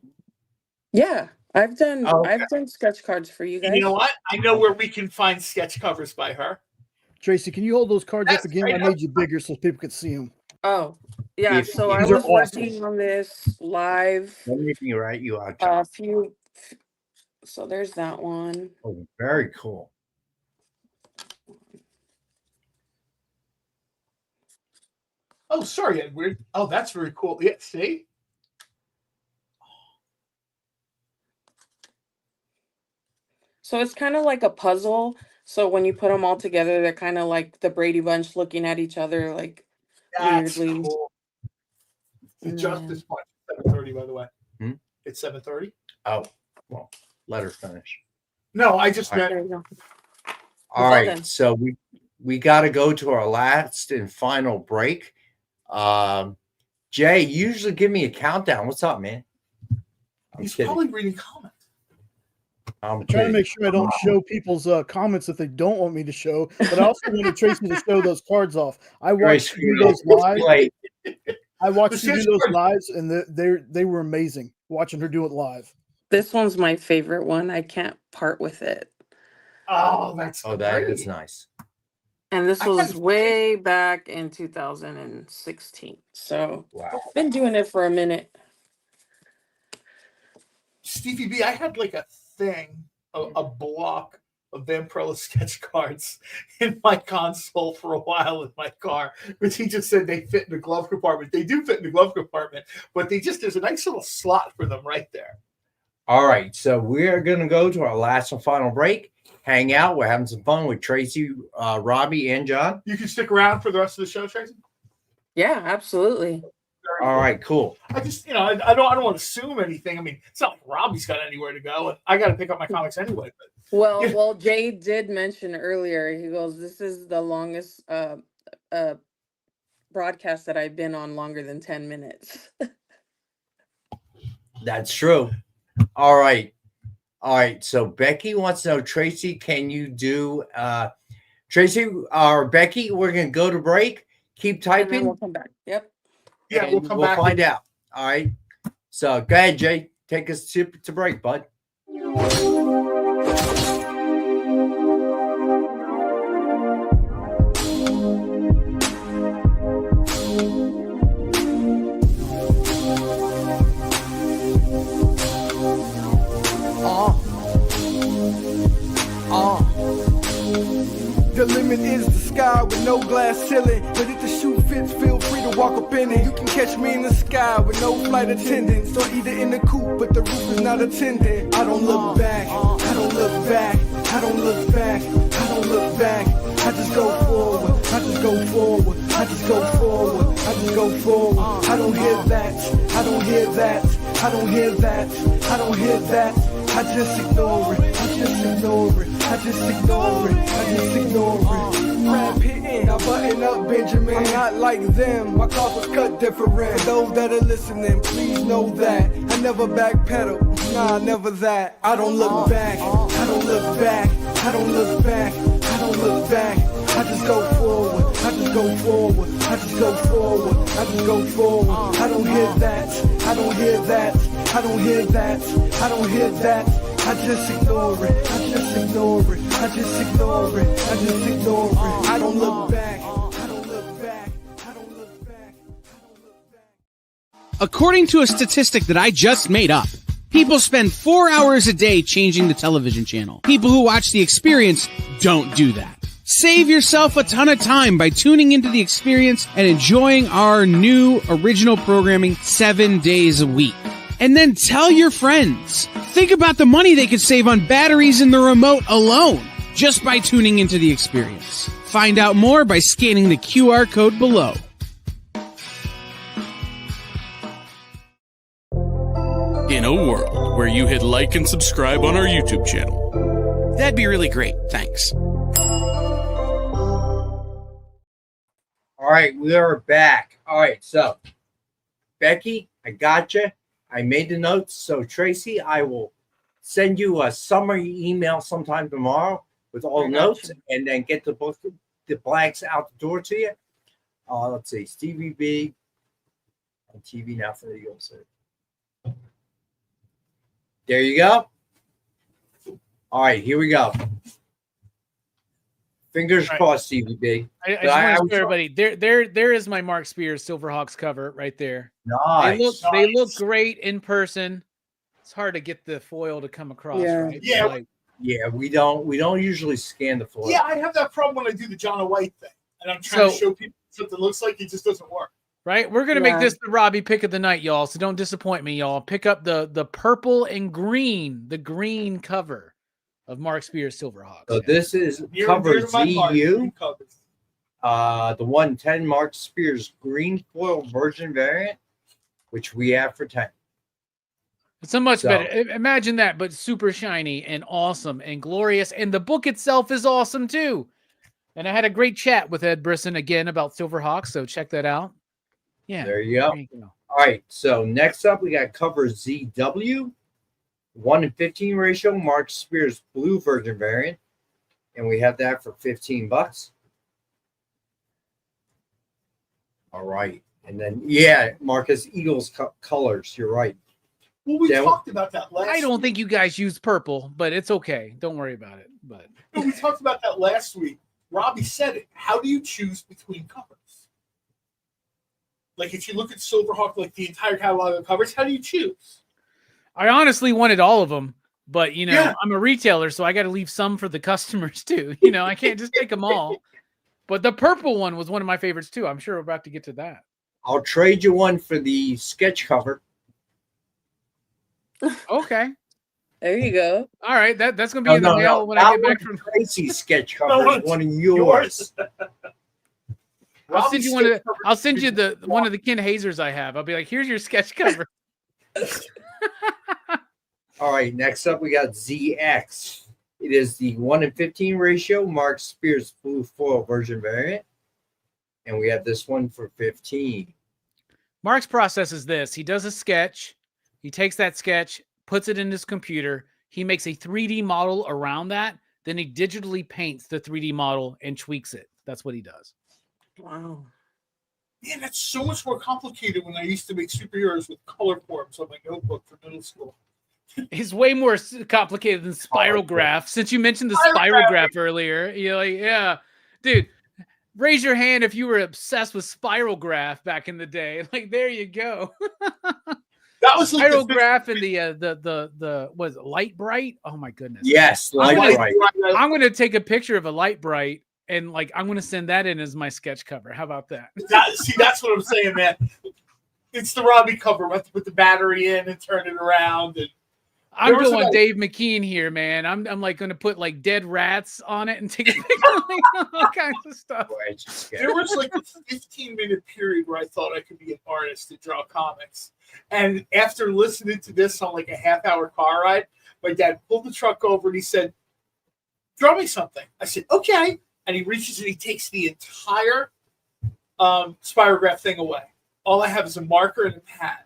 Yeah, I've done Oh, okay. I've done sketch cards for you guys. You know what? I know where we can find sketch covers by her. Tracy, can you hold those cards That's up again? right I made you bigger so people could see them. Oh, yeah. If So I these are was awesome. working on this live Let me write you out. a John. few. So there's that one. Oh, very cool. Oh, sorry, Edward. Oh, that's very cool. Yeah, see? So it's kind of like a puzzle. So when you put them all together, they're kind of like the Brady Bunch looking at each other like That's weirdly. cool. The And Justice Punch, 7:30, by the way. Hmm? It's 7:30. Oh, well, let her finish. No, I just All right. meant There you go. All Well right, done. so we got to go to our last and final break. Jay, you usually give me a countdown. What's up, man? I'm he's kidding. probably reading comments. I'm Trying to kidding. make sure I don't show people's comments that they don't want me to show, but I also wanted Tracy to show those cards off. I watched Tracy, you do those live. Wait, I watched The you do sketch those cards- lives, and they were amazing. Watching her do it live. This one's my favorite one. I can't part with it. Oh, that's oh, that great. is nice. And this I was haven't- way back in 2016. So Wow. been doing it for a minute. Stevie B, I had like a thing, a block of Vampirella sketch cards in my console for a while in my car, but he just said they fit in the glove compartment. They do fit in the glove compartment, but there's a nice little slot for them right there. All right, so we're going to go to our last and final break. Hang out. We're having some fun with Traci, Robbie, and John. You can stick around for the rest of the show, Tracy. Yeah, absolutely. All right, cool. I just, I don't want to assume anything. I mean, it's not like Robbie's got anywhere to go, and I got to pick up my comics anyway. But Well, Jay did mention earlier, he goes, this is the longest broadcast that I've been on longer than 10 minutes. That's true. All right. So Becky wants to know, Tracy, can you do Tracy or Becky? We're gonna go to break. Keep And then typing. we'll come back. Yep. yeah, and we'll come we'll back. find out. All right. So go ahead, Jay. Take us to break, bud. The limit is the sky with no glass ceiling. But if the shoe fits, feel free to walk up in it. You can catch me in the sky with no flight attendants, or either in the coupe, but the roof is not attended. I don't look back, I don't look back, I don't look back, I don't look back. I just go forward, I just go forward, I just go forward, I just go forward. I don't hear that, I don't hear that, I don't hear that. I don't hear that. I just ignore it. I just ignore it. I just ignore it. I just ignore it. Rap hitting, now button up Benjamin. I'm not like them. My cloth was cut different. For those that are listening, please know that I never backpedal. Nah, never that. I don't look back. I don't look back. I don't look back. I don't look back. I just go forward. I just go forward. I just go forward. I just go forward. I don't hear that. I don't hear that. I don't hear that. I don't hear that. I just ignore it. I just ignore it. I just ignore it. I just ignore it. I don't look back. I don't look back. I don't look back. According to a statistic that I just made up, people spend 4 hours a day changing the television channel. People who watch The Experience don't do that. Save yourself a ton of time by tuning into The Experience and enjoying our new original programming 7 days a week. And then tell your friends. Think about the money they could save on batteries in the remote alone just by tuning into The Experience. Find out more by scanning the QR code below. In a world where you hit like and subscribe on our YouTube channel, that'd be really great. Thanks. All right, we are back. All right, so Becky, I got you. I made the notes. So Tracy, I will send you a summary email sometime tomorrow with all the notes, and then get the book, the blanks out the door to you. Let's see, Stevie B on TV now for the Eagles. There you go. All right, here we go. Fingers crossed, Stevie B. I just want to show everybody. There is my Mark Spears Silverhawks cover right there. Nice. They look great in person. It's hard to get the foil to come across, right? Yeah. Yeah, we don't usually scan the foil. Yeah, I have that problem when I do the John White thing, and I'm trying to show people something looks like it just doesn't work. Right, we're gonna make this the Robbie pick of the night, y'all. So don't disappoint me, y'all. Pick up the purple and green, the green cover of Mark Spears Silverhawks. So this is cover ZU. The 110 Mark Spears green foil version variant, which we have for 10. It's so much better. Imagine that, but super shiny and awesome and glorious. And the book itself is awesome too. And I had a great chat with Ed Brisson again about Silverhawks, so check that out. Yeah. There you go. All right. So next up, we got cover ZW, 1:15 ratio, Mark Spears blue version variant. And we have that for $15. All right. And then, yeah, Marcus, Eagles colors. You're right. Well, we talked about that last I don't think you guys use purple, but it's okay. Don't worry about it. But we talked about that last week. Robbie said it. How do you choose between covers? Like, if you look at Silverhawk, like the entire catalog of covers, how do you choose? I honestly wanted all of them, but, you know, I'm a retailer, so I got to leave some for the customers too. You know, I can't just take them all. But the purple one was one of my favorites too. I'm sure we're about to get to that. I'll trade you one for the sketch cover. Okay. There you go. All right, that's gonna be in the mail when I get back from Tracy's sketch cover. One of yours. I'll send you one of the. I'll send you the one of the Ken Hazers I have. I'll be like, here's your sketch cover. All right, next up we got ZX. It is the 1:15 ratio Mark Spears blue foil version variant, and we have this one for $15. Mark's process is this: he does a sketch. He takes that sketch, puts it in his computer. He makes a 3D model around that. Then he digitally paints the 3D model and tweaks it. That's what he does. Wow. Man, that's so much more complicated when I used to make superheroes with color forms on my notebook for middle school. It's way more complicated than Spirograph. Since you mentioned the Spirograph earlier, you're like, yeah, dude, raise your hand if you were obsessed with Spirograph back in the day. Like, there you go. That was like Spirograph and the was it Light Bright? Oh my goodness. Yes, Light Bright. I'm gonna take a picture of a Light Bright and like I'm gonna send that in as my sketch cover. How about that? See, that's what I'm saying, man. It's the Robbie cover. We have to put the battery in and turn it around. And I'm going Dave McKean here, man. I'm like going to put like dead rats on it and take a picture, like, all kinds of stuff. There was like a 15-minute period where I thought I could be an artist to draw comics. And after listening to this on like a half-hour car ride, my dad pulled the truck over and he said, "Draw me something." I said, "Okay." And he reaches and he takes the entire spirograph thing away. All I have is a marker and a pad.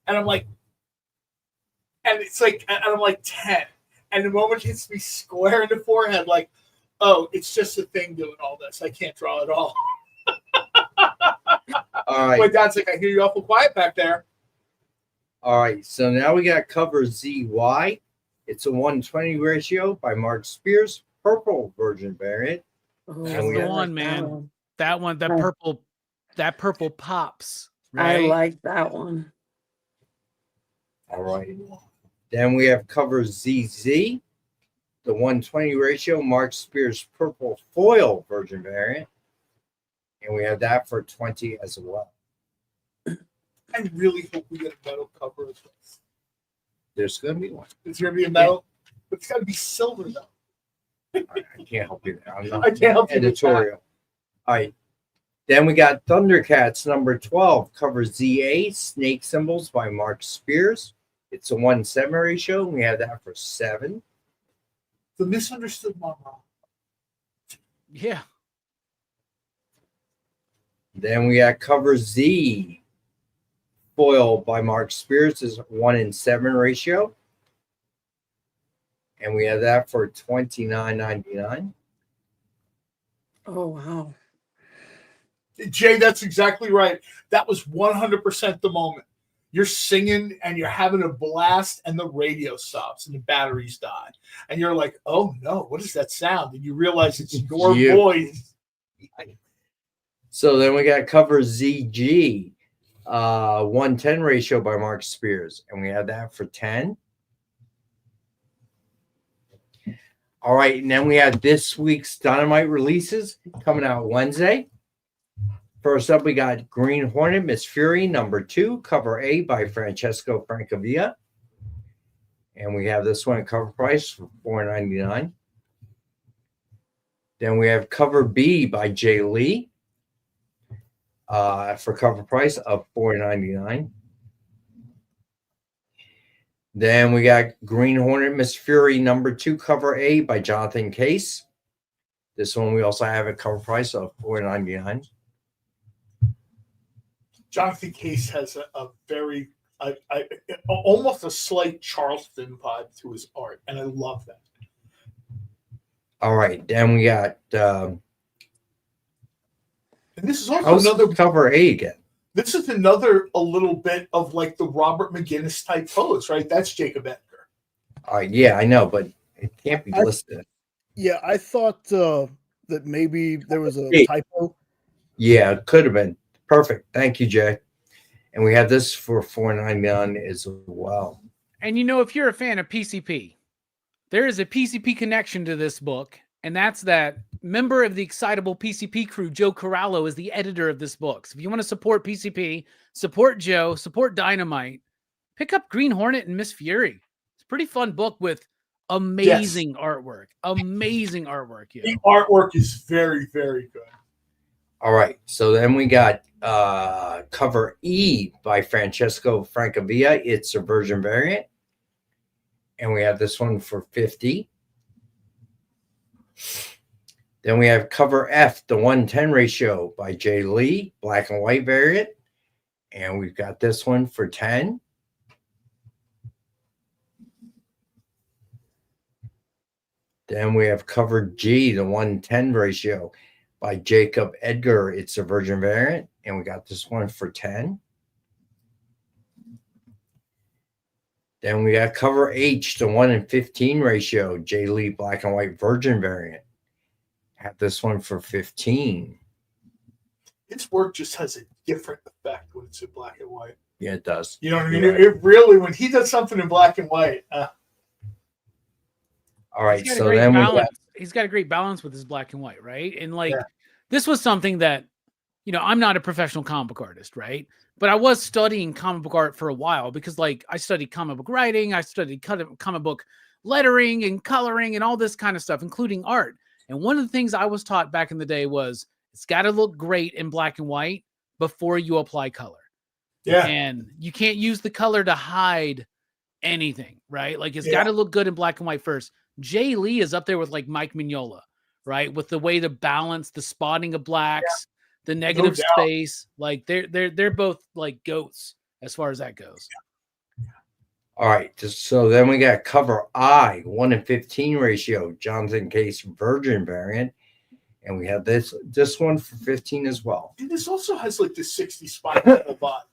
And I'm like, and it's like, and I'm like 10. And the moment it hits me square in the forehead, like, oh, it's just a thing doing all this. I can't draw at all. All right. My dad's like, "I hear you awful quiet back there." All right. So now we got cover ZY. It's a 120 ratio by Mark Spears, purple version variant. That's the one, man. That one, that purple pops. I Right? like that one. All right. Then we have cover ZZ, the 120 ratio, Mark Spears purple foil version variant. And we have that for 20 as well. I really hope we get a metal cover of this. There's going to be one. It's going to be a metal, but it's got to be silver, though. I can't help you there. I'm not I can't help you with editorial. All right. Then we got Thundercats number 12, cover ZA, snake symbols by Mark Spears. It's a 1/7 ratio. We have that for 7. The misunderstood mama. Yeah. Then we got cover Z, foil by Mark Spears, is 1/7 ratio. And we have that for $29.99. Oh, wow. Jay, that's exactly right. That was 100% the moment. You're singing and you're having a blast and the radio stops and the batteries die. And you're like, "Oh no, what is that sound?" And you realize it's your voice. So then we got cover ZG, 1/10 ratio by Mark Spears. And we have that for 10. All right, and then we have this week's Dynamite releases coming out Wednesday. First up, we got Green Hornet, Miss Fury, number 2, cover A by Francesco Francavilla. And we have this one at cover price for $4.99. Then we have cover B by Jay Lee for cover price of $4.99. Then we got Green Hornet, Miss Fury, number 2, cover A by Jonathan Case. This one we also have at cover price of $4.99. Jonathan Case has a very, almost a slight Charleston vibe to his art, and I love that. All right, then we got. And this is also another cover A again. This is another a little bit of like the Robert McGinnis type pose, right? That's Jacob Edgar. Yeah, I know, but it can't be listed. Yeah, I thought that maybe there was a typo. Yeah, it could have been. Perfect. Thank you, Jay. And we have this for $4.99 as well. And if you're a fan of PCP, there is a PCP connection to this book, and that's that member of the Excitable PCP crew, Joe Corallo, is the editor of this book. So if you want to support PCP, support Joe, support Dynamite, pick up Green Hornet and Miss Fury. It's a pretty fun book with amazing artwork. Amazing artwork. Yeah. The artwork is very, very good. All right. So then we got cover E by Francesco Francavilla. It's a version variant. And we have this one for $50. Then we have cover F, the 1/10 ratio by Jay Lee, black and white variant. And we've got this one for $10. Then we have cover G, the 1/10 ratio by Jacob Edgar. It's a version variant. And we got this one for $10. Then we got cover H, the 1/15 ratio, Jay Lee black and white virgin variant. Have this one for $15. His work just has a different effect when it's in black and white. Yeah, it does. You know what I mean? Right. It really, when he does something in black and white. All right, He's got so a great then we balance. got He's got a great balance with his black and white, right? And this was something that I'm not a professional comic book artist, right? But I was studying comic book art for a while because like I studied comic book writing, I studied comic book lettering and coloring and all this kind of stuff, including art. And one of the things I was taught back in the day was it's got to look great in black and white before you apply color. Yeah. And you can't use the color to hide anything, right? Like it's got to look good in black and white first. Jay Lee is up there with like Mike Mignola, right? With the way to balance the spotting of blacks, the negative space. Like they're both like goats as far as that goes. All right. So then we got cover I, 1:15 ratio, Jonathan Case Virgin variant. And we have this one for 15 as well. And this also has like the 60 spot on the bot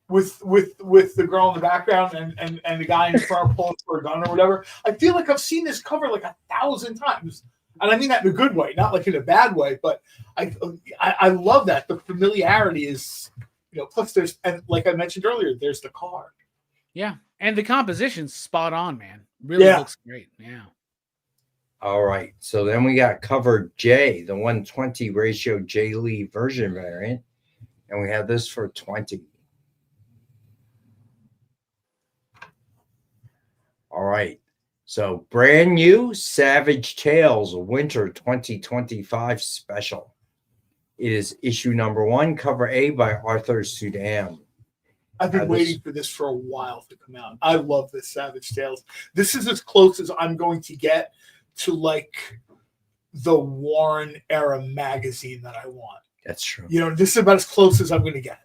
with the girl in the background and the guy in front pulling for a gun or whatever. I feel like I've seen this cover like 1,000 times. And I mean that in a good way, not like in a bad way, but I love that. The familiarity is, plus there's, and like I mentioned earlier, there's the car. Yeah. And the composition's spot on, man. Really looks great. Yeah. All right. So then we got cover J, the 1:20 ratio J Lee version variant. And we have this for 20. All right. So brand new Savage Tales Winter 2025 special. It is issue number 1, cover A by Arthur Sudan. I've been waiting for this for a while to come out. I love this Savage Tales. This is as close as I'm going to get to like the Warren era magazine that I want. That's true. This is about as close as I'm going to get.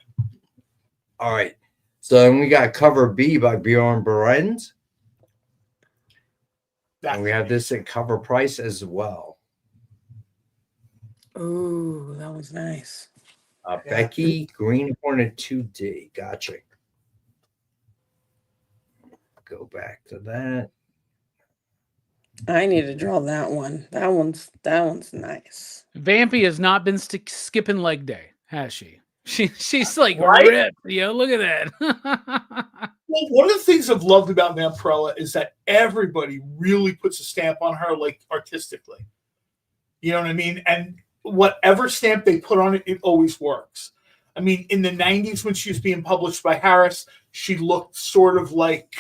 All right. So then we got cover B by Bjorn Berens. And we have this at cover price as well. Ooh, that was nice. Becky Green Hornet 2D. Gotcha. Go back to that. I need to draw that one. That one's nice. Vampy has not been skipping leg day, has she? She's like ripped. Look at that. Well, one of the things I've loved about Vampirella is that everybody really puts a stamp on her, like artistically. You know what I mean? And whatever stamp they put on it, it always works. I mean, in the 90s when she was being published by Harris, she looked sort of like,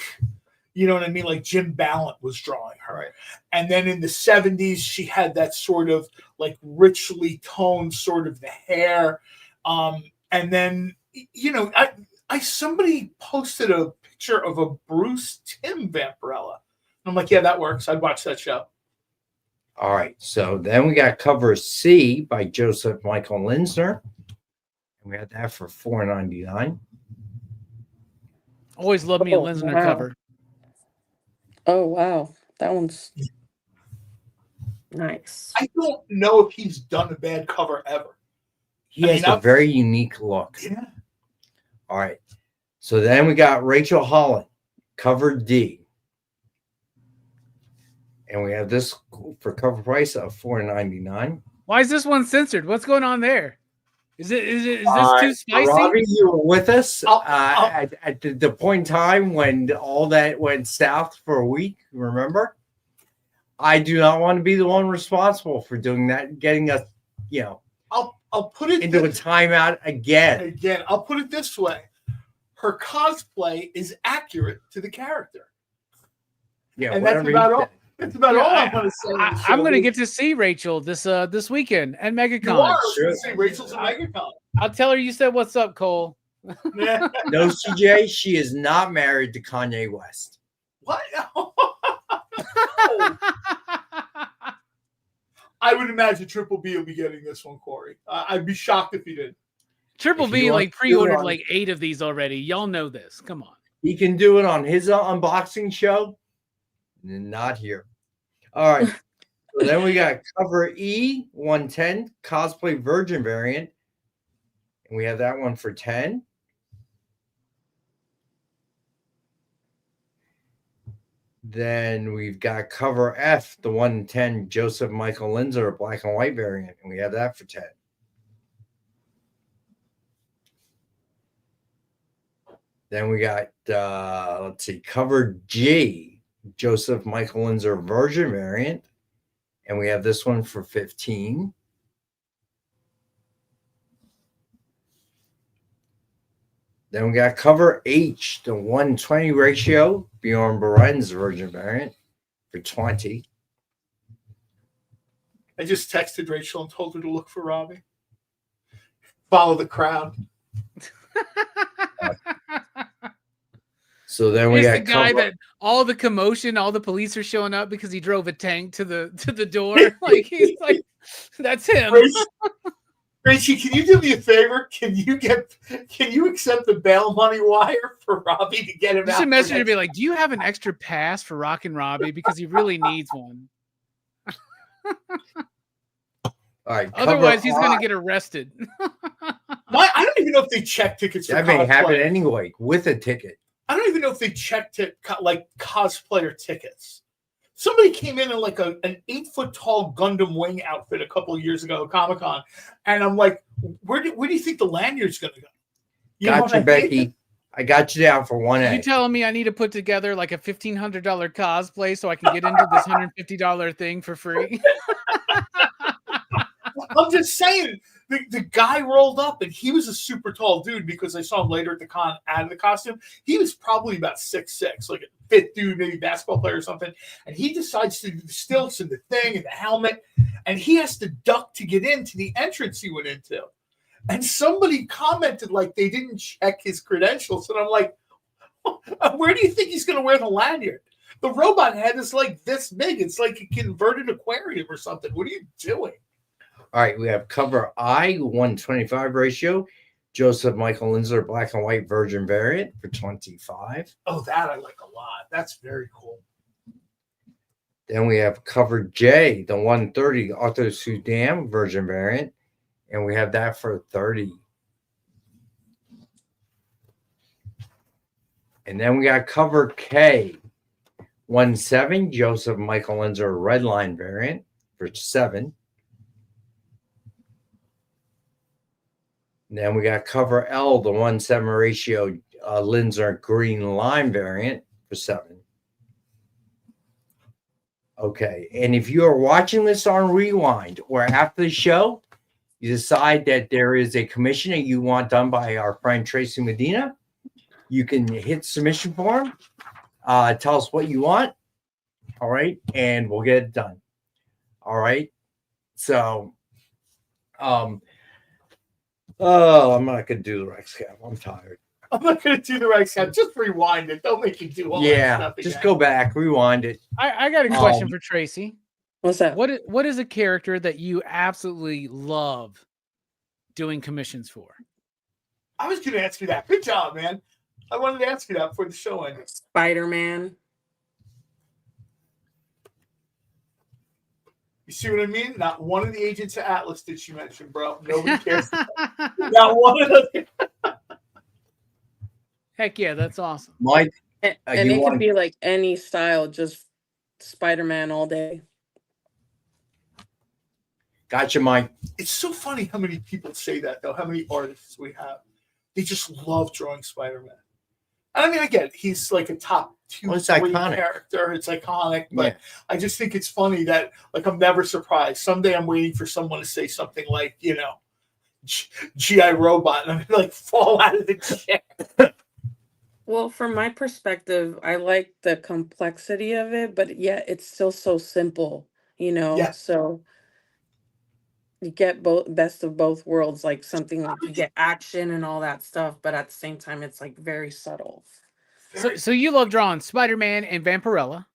you know what I mean? Like Jim Ballant was drawing her. Right. And then in the 70s, she had that sort of like richly toned sort of the hair. And then, somebody posted a picture of a Bruce Timm Vampirella. I'm like, yeah, that works. I'd watch that show. All right. So then we got cover C by Joseph Michael Linsner. And we had that for $4.99. Always love me a Linsner cover. Oh, wow. That one's nice. I don't know if he's done a bad cover ever. He has a very unique look. Yeah. All right. So then we got Rachel Holland, cover D. And we have this for cover price of $4.99. Why is this one censored? What's going on there? Is this too spicy? Robbie, you were with us at the point in time when all that went south for a week, remember? I do not want to be the one responsible for doing that, getting us, I'll put it into a timeout again. Again, I'll put it this way. Her cosplay is accurate to the character. Yeah, and that's about all. That's about all I'm going to say. I'm going to get to see Rachel this weekend at MegaCon. You are going to see Rachel's at MegaCon. I'll tell her you said what's up, Cole. No, CJ, she is not married to Kanye West. What? I would imagine Triple B will be getting this one, Corey. I'd be shocked if he did. Triple B like pre-ordered like 8 of these already. Y'all know this. Come on. He can do it on his unboxing show. Not here. All right. So then we got cover E 110 cosplay virgin variant. And we have that one for 10. Then we've got cover F, the 110 Joseph Michael Linsner black and white variant. And we have that for 10. Then we got, cover G, Joseph Michael Linsner version variant. And we have this one for 15. Then we got cover H, the 120 ratio, Bjorn Beren's Virgin variant for 20. I just texted Rachel and told her to look for Robbie. Follow the crowd. So then we He's got the guy cover. that all the commotion, all the police are showing up because he drove a tank to the door. Like he's like, that's him. Gracie, can you do me a favor? Can you accept the bail money wire for Robbie to get him Just out? a message to be like, do you have an extra pass for Rockin Robbie? Because he really needs one. All right. Otherwise, he's going to get arrested. I don't even know if they check tickets for That may happen cosplay. anyway with a ticket. I don't even know if they checked it like cosplayer tickets. Somebody came in like an 8-foot tall Gundam wing outfit a couple of years ago at Comic-Con, and I'm like, where do you think the lanyard's going to go? Gotcha, Becky. I got you down for 1A. You telling me I need to put together like a $1,500 cosplay so I can get into this $150 thing for free? I'm just saying, the guy rolled up and he was a super tall dude because I saw him later at the con out of the costume. He was probably about 6'6", like a fit dude, maybe basketball player or something. And he decides to do the stilts and the thing and the helmet, and he has to duck to get into the entrance he went into. And somebody commented like they didn't check his credentials. And I'm like, where do you think he's going to wear the lanyard? The robot head is like this big. It's like a converted aquarium or something. What are you doing? All right, we have cover I, 125 ratio, Joseph Michael Linsler black and white Virgin variant for 25. Oh, that I like a lot. That's very cool. Then we have cover J, the 130 Arthur Sudam Virgin variant, and we have that for 30. And then we got cover K, 17 Joseph Michael Linsler Redline variant for 7. And then we got cover L, the 1/7 ratio Linsler Green Lime variant for 7. Okay, and if you are watching this on Rewind or after the show, you decide that there is a commission that you want done by our friend Traci Medina, you can hit submission form, tell us what you want, all right, and we'll get it done. All right, so I'm not gonna do the Rex Cap. I'm tired. I'm not going to do the Rex Cap. Just rewind it. Don't make you do all that stuff again. Just go back, rewind it. I got a question for Tracy. What's that? What is a character that you absolutely love doing commissions for? I was going to ask you that. Good job, man. I wanted to ask you that before the show ended. Spider-Man. You see what I mean? Not one of the agents of Atlas did she mention, bro. Nobody cares. Not one of them. Heck yeah, that's awesome. Mike, And it could be like any style, just Spider-Man all day. Gotcha, Mike. It's so funny how many people say that, though. How many artists we have. They just love drawing Spider-Man. I mean, I get it. He's like a top 2, 3 character. It's iconic, but I just think it's funny that, like, I'm never surprised. Someday I'm waiting for someone to say something like, you know, G.I. Robot, and I'm gonna, like, fall out of the chair. Well, from my perspective, I like the complexity of it, but yet it's still so simple, you know? Yeah. So you get best of both worlds, like something like you get action and all that stuff, but at the same time, it's like very subtle. So you love drawing Spider-Man and Vampirella,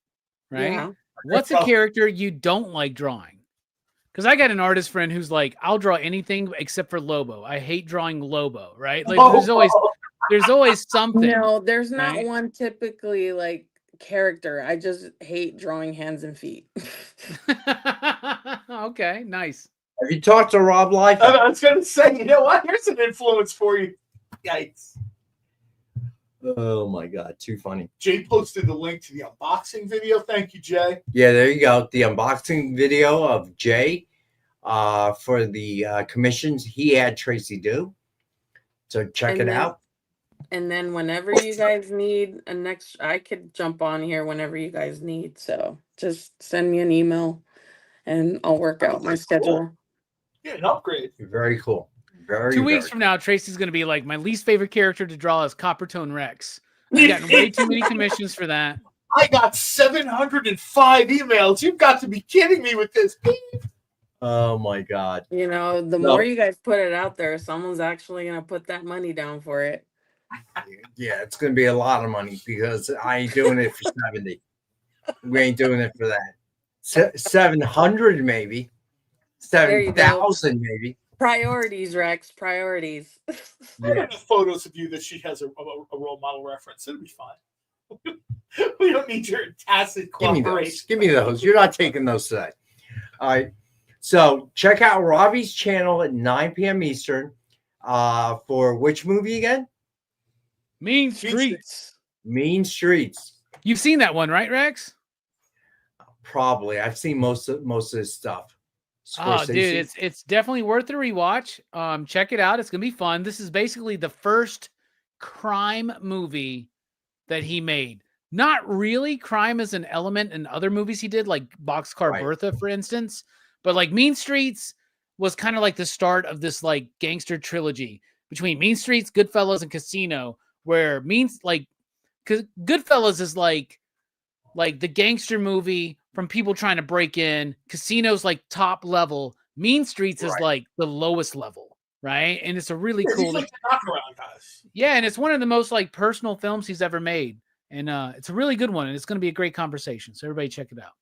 right? Yeah. What's a character you don't like drawing? Because I got an artist friend who's like, I'll draw anything except for Lobo. I hate drawing Lobo, right? Like there's always something. No, there's not right? one typically like character. I just hate drawing hands and feet. Okay, nice. Have you talked to Rob Life? I was going to say, you know what? Here's an influence for you. Yikes. Oh, my God. Too funny. Jay posted the link to the unboxing video. Thank you, Jay. Yeah, there you go. The unboxing video of Jay for the commissions he had Tracy do. So check it out. And then whenever you guys need I could jump on here whenever you guys need. So just send me an email and I'll work out my schedule. Yeah, an upgrade. Very cool. 2 weeks from now, Tracy's going to be like, my least favorite character to draw is Coppertone Rex. I've gotten way too many commissions for that. I got 705 emails. You've got to be kidding me with this. Oh my God. You know, the more you guys put it out there, someone's actually going to put that money down for it. Yeah, it's going to be a lot of money because I ain't doing it for 70. We ain't doing it for that. 700 maybe. 7,000 maybe. Priorities, Rex. Priorities. I have photos of you that she has a role model reference. It'll be fine. We don't need your tacit cooperation. Give me those. You're not taking those today. All right. So check out Robbie's channel at 9 p.m. Eastern for which movie again? Mean Streets. Mean Streets. You've seen that one, right, Rex? Probably. I've seen most of his stuff. Oh, dude, it's definitely worth a rewatch. Check it out. It's gonna be fun. This is basically the first crime movie that he made. Not really. Crime is an element in other movies he did, like Boxcar Bertha, for instance. But like Mean Streets was kind of like the start of this like gangster trilogy between Mean Streets, Goodfellas, and Casino, where Goodfellas is like the gangster movie from people trying to break in. Casino's like top level. Mean Streets is like the lowest level, right? And it's a really cool. Like the knockaround guys. Yeah, and it's one of the most like personal films he's ever made, and it's a really good one, and it's going to be a great conversation. So everybody check it out.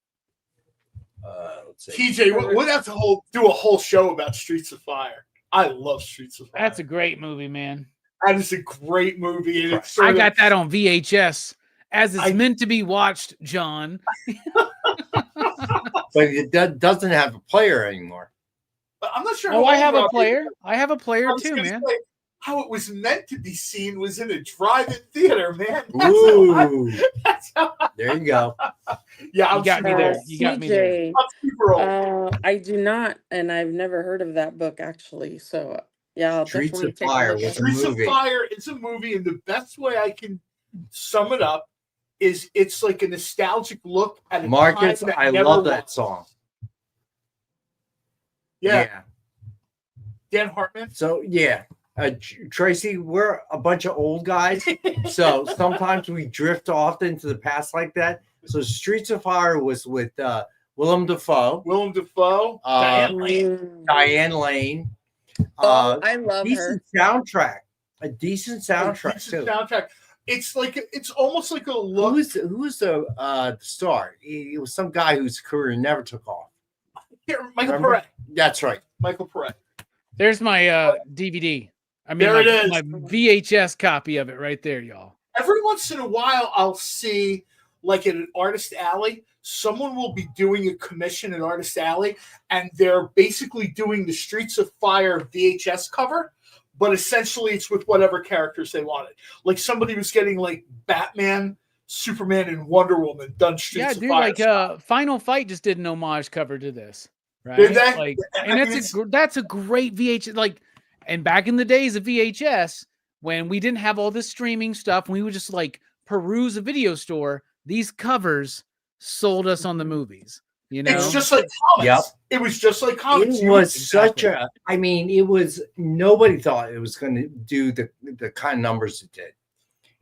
Let's see. TJ, we'd have to do a whole show about Streets of Fire. I love Streets of Fire. That's a great movie, man. That is a great movie. And it's I got that on VHS as it's meant to be watched, John. But it doesn't have a player anymore. But I'm not sure. Oh, I have a player. I have a player too, man. How it was meant to be seen was in a drive-in theater, man. There you go. Yeah, you got me there. You got me there. I do not, and I've never heard of that book actually. So yeah, I'll Streets definitely of take Fire a look at was it. a Streets of movie. Fire is a movie, and the best way I can sum it up is it's like a nostalgic look at a Marcus, time that I never love that was. song. Yeah. Dan Hartman. So yeah, Tracy, we're a bunch of old guys, so sometimes we drift off into the past like that. So Streets of Fire was with Willem Dafoe. Diane Lane. I love decent her. soundtrack. A decent soundtrack too. Soundtrack. It's like it's almost like a look. Who's the star? It was some guy whose career never took off. Here, Michael Remember? Perret. That's right. Michael Perret. There's my DVD. I mean, There it is. my VHS copy of it right there, y'all. Every once in a while, I'll see, like at an artist alley, someone will be doing a commission at Artist Alley, and they're basically doing the Streets of Fire VHS cover, but essentially it's with whatever characters they wanted. Like somebody was getting like Batman, Superman, and Wonder Woman done Streets of Fire. Like Final Fight just did an homage cover to this, right? Did they? Like, and that's a great VHS. Like, and back in the days of VHS, when we didn't have all this streaming stuff, we would just like peruse a video store. These covers sold us on the movies. You know, It's just like comics. Yep. It was just like comics. It was such a. I mean, it was. Nobody thought it was going to do the kind of numbers it did.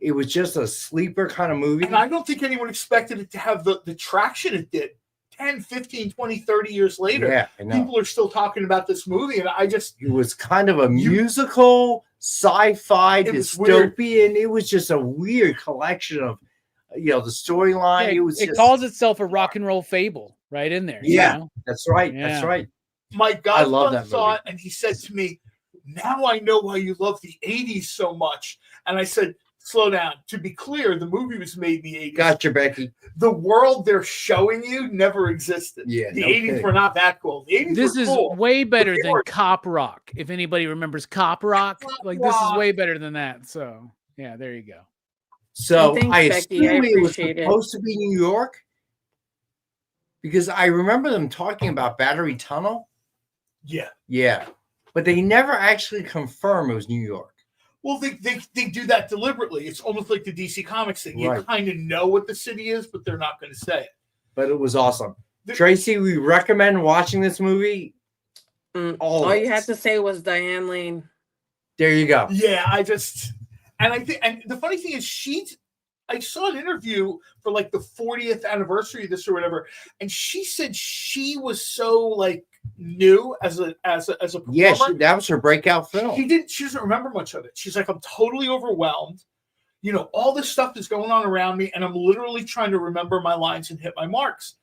It was just a sleeper kind of movie. And I don't think anyone expected it to have the traction it did. 10, 15, 20, 30 years later, Yeah, I know. people are still talking about this movie. And I just, It was kind of a musical, sci-fi, It was weird. dystopian. It was just a weird collection of, the storyline. Yeah, it was. it just, calls itself a rock and roll fable right in there. Yeah, you know? that's right. Yeah. That's right. my I love godson that saw movie. it and he said to me, now I know why you love the 80s so much. And I said, slow down. To be clear, the movie was made in the 80s. Gotcha, Becky. The world they're showing you never existed. Yeah, the no 80s kidding. were not that cool. The 80s This were is cool. way better They than were- Cop Rock. If anybody remembers Cop Rock, like this is way better than that. So yeah, there you go. So Thanks, I Becky. I assume it was appreciate it. supposed to be New York because I remember them talking about Battery Tunnel. Yeah. Yeah, but they never actually confirmed it was New York. Well, they do that deliberately. It's almost like the DC Comics thing. You Right. kind of know what the city is, but they're not going to say it. But it was awesome. Tracy, we recommend watching this movie. All you had to say was Diane Lane. There you go. Yeah, I think, and the funny thing is, I saw an interview for like the 40th anniversary of this or whatever, and she said she was so like new as a performer. Yeah, that was her breakout film. She doesn't remember much of it. She's like, I'm totally overwhelmed. You know, all this stuff is going on around me, and I'm literally trying to remember my lines and hit my marks.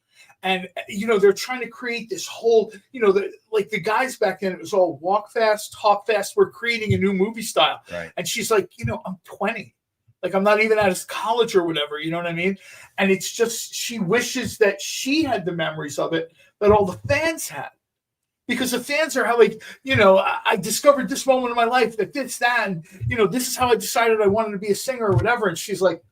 And, you know, they're trying to create this whole, you know, like the guys back then, it was all walk fast, talk fast. We're creating a new movie style. Right. And she's like, you know, I'm 20. Like, I'm not even out of college or whatever. You know what I mean? And it's just, she wishes that she had the memories of it that all the fans had. Because the fans are how, like, you know, I discovered this moment in my life that that, and, you know, this is how I decided I wanted to be a singer or whatever. And she's like,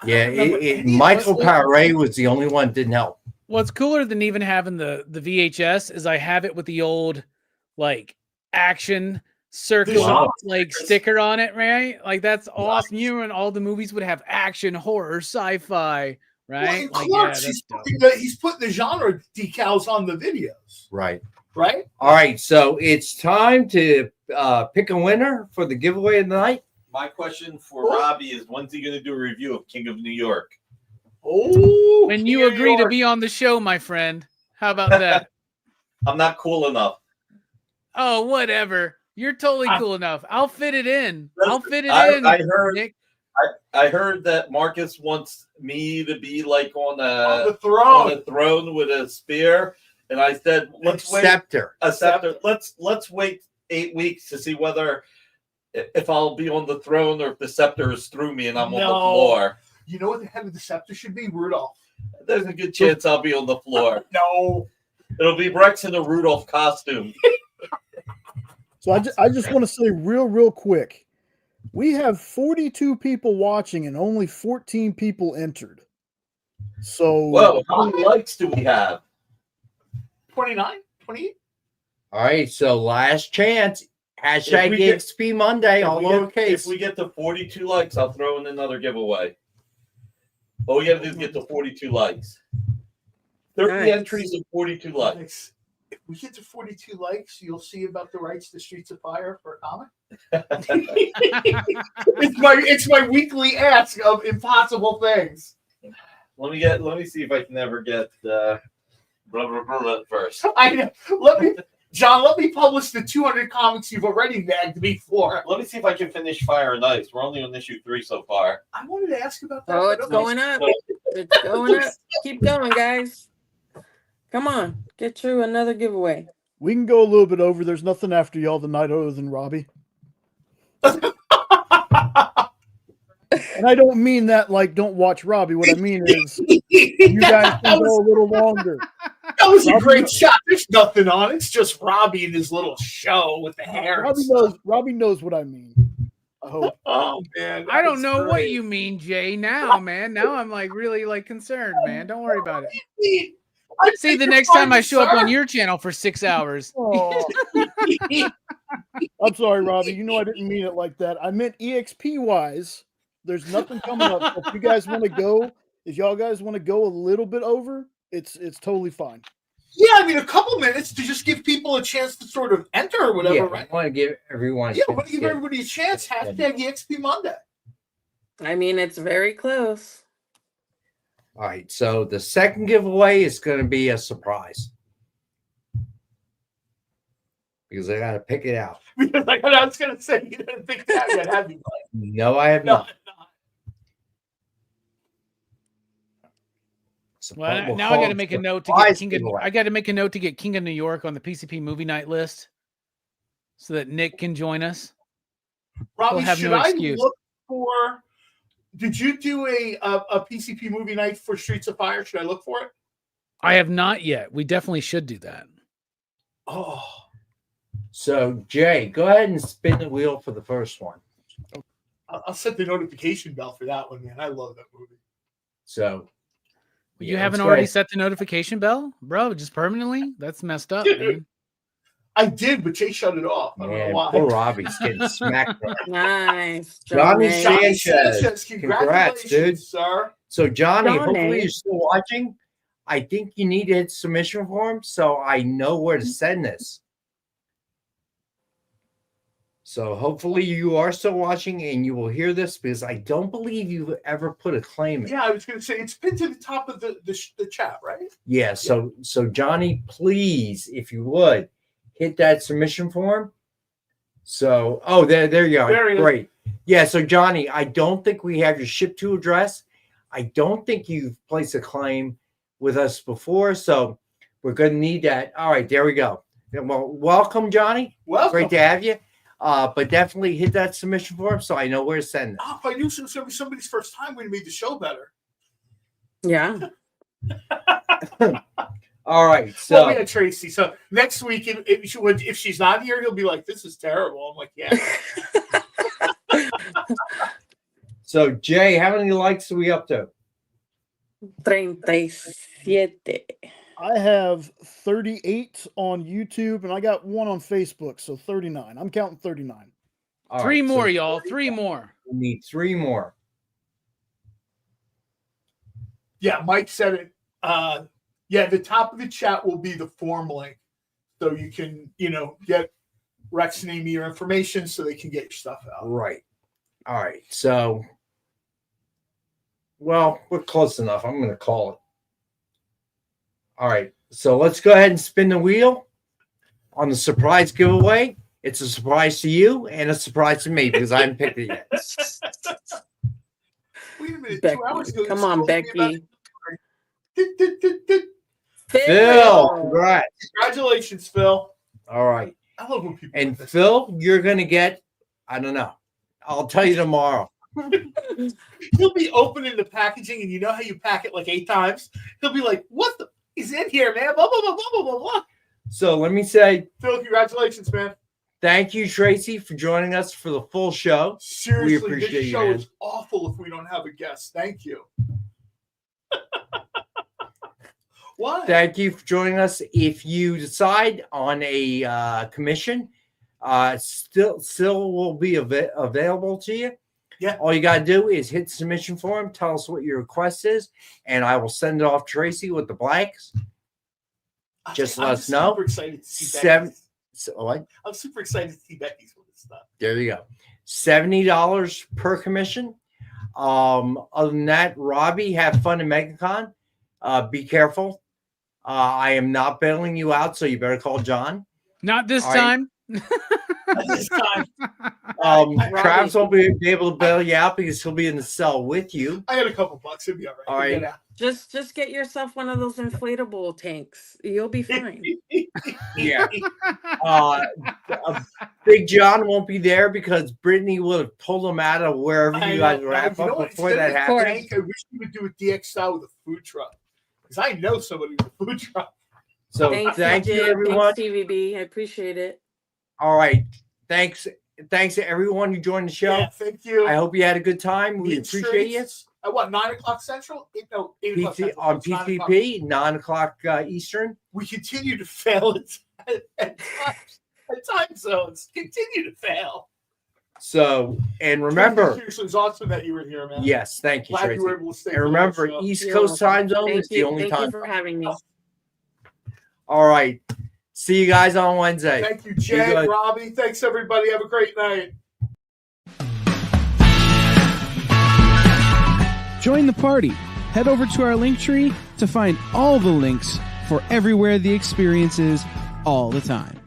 yeah, Michael Paré was the only one that didn't help. What's cooler than even having the VHS is I have it with the old like action circle like sticker on it, right? Like that's awesome. You and all the movies would have action, horror, sci-fi, right? Well, like, Clark's, he's putting the genre decals on the videos. Right. Right? All right, so it's time to pick a winner for the giveaway of the night. My question for Robbie is, when's he going to do a review of King of New York? Oh, when you agree to be on the show, my friend. How about that? I'm not cool enough. Oh, whatever. You're totally cool enough. I'll fit it in. I'll fit it in. I heard. Nick. I heard that Marcus wants me to be like on the throne with a spear, and I said, "Let's wait a scepter. Let's wait 8 weeks to see whether if I'll be on the throne or if the scepter is through me and I'm on the floor." You know what the head of the scepter should be? Rudolph. There's a good chance I'll be on the floor. No. It'll be Rex in a Rudolph costume. So I just want to say real quick, we have 42 people watching and only 14 people entered. So whoa, how many likes do we have? 29? 28? All right, so last chance. Hashtag EXP Monday, all lowercase. If we get to 42 likes, I'll throw in another giveaway. All we got to do is get to 42 likes. 30 entries and 42 likes. If we get to 42 likes, you'll see about the rights to Streets of Fire for a comic. it's my weekly ask of impossible things. Let me see if I can ever get first. I know. John, let me publish the 200 comics you've already nagged me for. Let me see if I can finish Fire and Ice. We're only on issue 3 so far. I wanted to ask about that. Oh, it's going up. It's going up. Keep going, guys. Come on. Get through another giveaway. We can go a little bit over. There's nothing after y'all tonight other than Robbie. And I don't mean that like don't watch Robbie. What I mean is you guys can go a little longer. That was a great shot. There's nothing on it. It's just Robbie and his little show with the hair. Robbie knows what I mean. I hope. Oh man. I don't know what you mean, Jay. Now, man. Now I'm like really like concerned, man. Don't worry about it. See the next time I show up on your channel for 6 hours. Oh. I'm sorry, Robbie. You know I didn't mean it like that. I meant EXP wise. There's nothing coming up. If you guys want to go, if y'all guys want to go a little bit over, it's totally fine. Yeah, I mean a couple minutes to just give people a chance to sort of enter or whatever, right? I want to give everyone. I want to give everybody a chance. Hashtag EXP Monday. I mean, it's very close. All right, so the second giveaway is going to be a surprise because I got to pick it out. Like I was going to say, you didn't think that yet, have you? No, I have not. Well, now I got to make a note to get King of, I got to make a note to get King of New York on the PCP movie night list so that Nick can join us. Robbie, have should no I excuse. look for? Did you do a PCP movie night for Streets of Fire? Should I look for it? I have not yet. We definitely should do that. Oh, so Jay, go ahead and spin the wheel for the first one. I'll set the notification bell for that one, man. I love that movie. So. You haven't already set the notification bell, bro? Just permanently? That's messed up, man. I did, but Jay shut it off. I don't know why. Poor Robbie's getting smacked. Nice. Johnny Sanchez. Congrats, dude. Sir. So, Johnny, hopefully you're still watching. I think you need to hit submission for him so I know where to send this. So hopefully you are still watching and you will hear this because I don't believe you've ever put a claim in. Yeah, I was going to say it's pinned to the top of the chat, right? Yeah. So Johnny, please, if you would, hit that submission form. So there you go. Great. Yeah. So Johnny, I don't think we have your ship to address. I don't think you've placed a claim with us before, so we're going to need that. All right, there we go. Well, welcome, Johnny. Welcome. Great to have you. But definitely hit that submission form so I know where to send it. Oh, if I knew it was going to be somebody's first time, we'd have made the show better. Yeah. All right. So well, we had Tracy. So next week, if she's not here, he'll be like, "This is terrible." I'm like, "Yeah." So Jay, how many likes are we up to? 37. I have 38 on YouTube, and I got one on Facebook, so 39. I'm counting 39. All three right, more, so y'all. 3 more. We need 3 more. Yeah, Mike said it. Yeah, the top of the chat will be the form link, so you can, get Rex and Amy your information so they can get your stuff out. Right. All right. So, well, we're close enough. I'm going to call it. All right. So let's go ahead and spin the wheel on the surprise giveaway. It's a surprise to you and a surprise to me because I haven't picked it yet. Wait a minute. Becky. 2 hours ago, Come on, Becky. Phil, congrats. Congratulations, Phil. All right. I love when people. And Phil, you're going to get, I don't know. I'll tell you tomorrow. He'll be opening the packaging, and you know how you pack it like 8 times? He'll be like, what the? He's in here, man. Blah, blah, blah, blah, blah, blah. So let me say, Phil, congratulations, man. Thank you, Tracy, for joining us for the full show. Seriously, we appreciate this you, show man. is awful if we don't have a guest. Thank you. Why? Thank you for joining us. If you decide on a commission, still will be available to you. Yeah. All you got to do is hit the submission form, tell us what your request is, and I will send it off to Tracy with the blanks. Just let us know. Super excited to see Becky's. I'm super excited to see Becky's with this stuff. There you go. $70 per commission. Other than that, Robbie, have fun in MegaCon. Be careful. I am not bailing you out, so you better call John. Not this All time. Not this time. Travis won't be able to bail you out because he'll be in the cell with you. I got a couple bucks. It'll be all right. All right. Just get yourself one of those inflatable tanks. You'll be fine. Yeah. Big John won't be there because Brittany would have pulled him out of wherever you guys were at before that happened. I wish you would do a DX style with a food truck because I know somebody with a food truck. So thank you, everyone. Thanks, TVB. I appreciate it. All right. Thanks to everyone who joined the show. Yeah, thank you. I hope you had a good time. We appreciate you. At what, 9 o'clock Central? 8 o'clock Central. On PTP, 9 o'clock Eastern. We continue to fail at time zones. Continue to fail. So, and remember. Seriously, it's awesome that you were here, man. Yes, thank you, Glad Tracy. you were able to stay. And remember, East Coast time zone is the only time. Thank you for having me. All right. See you guys on Wednesday. Thank you, Jay, Robbie. Thanks, everybody. Have a great night. Join the party. Head over to our link tree to find all the links for everywhere the experience is all the time.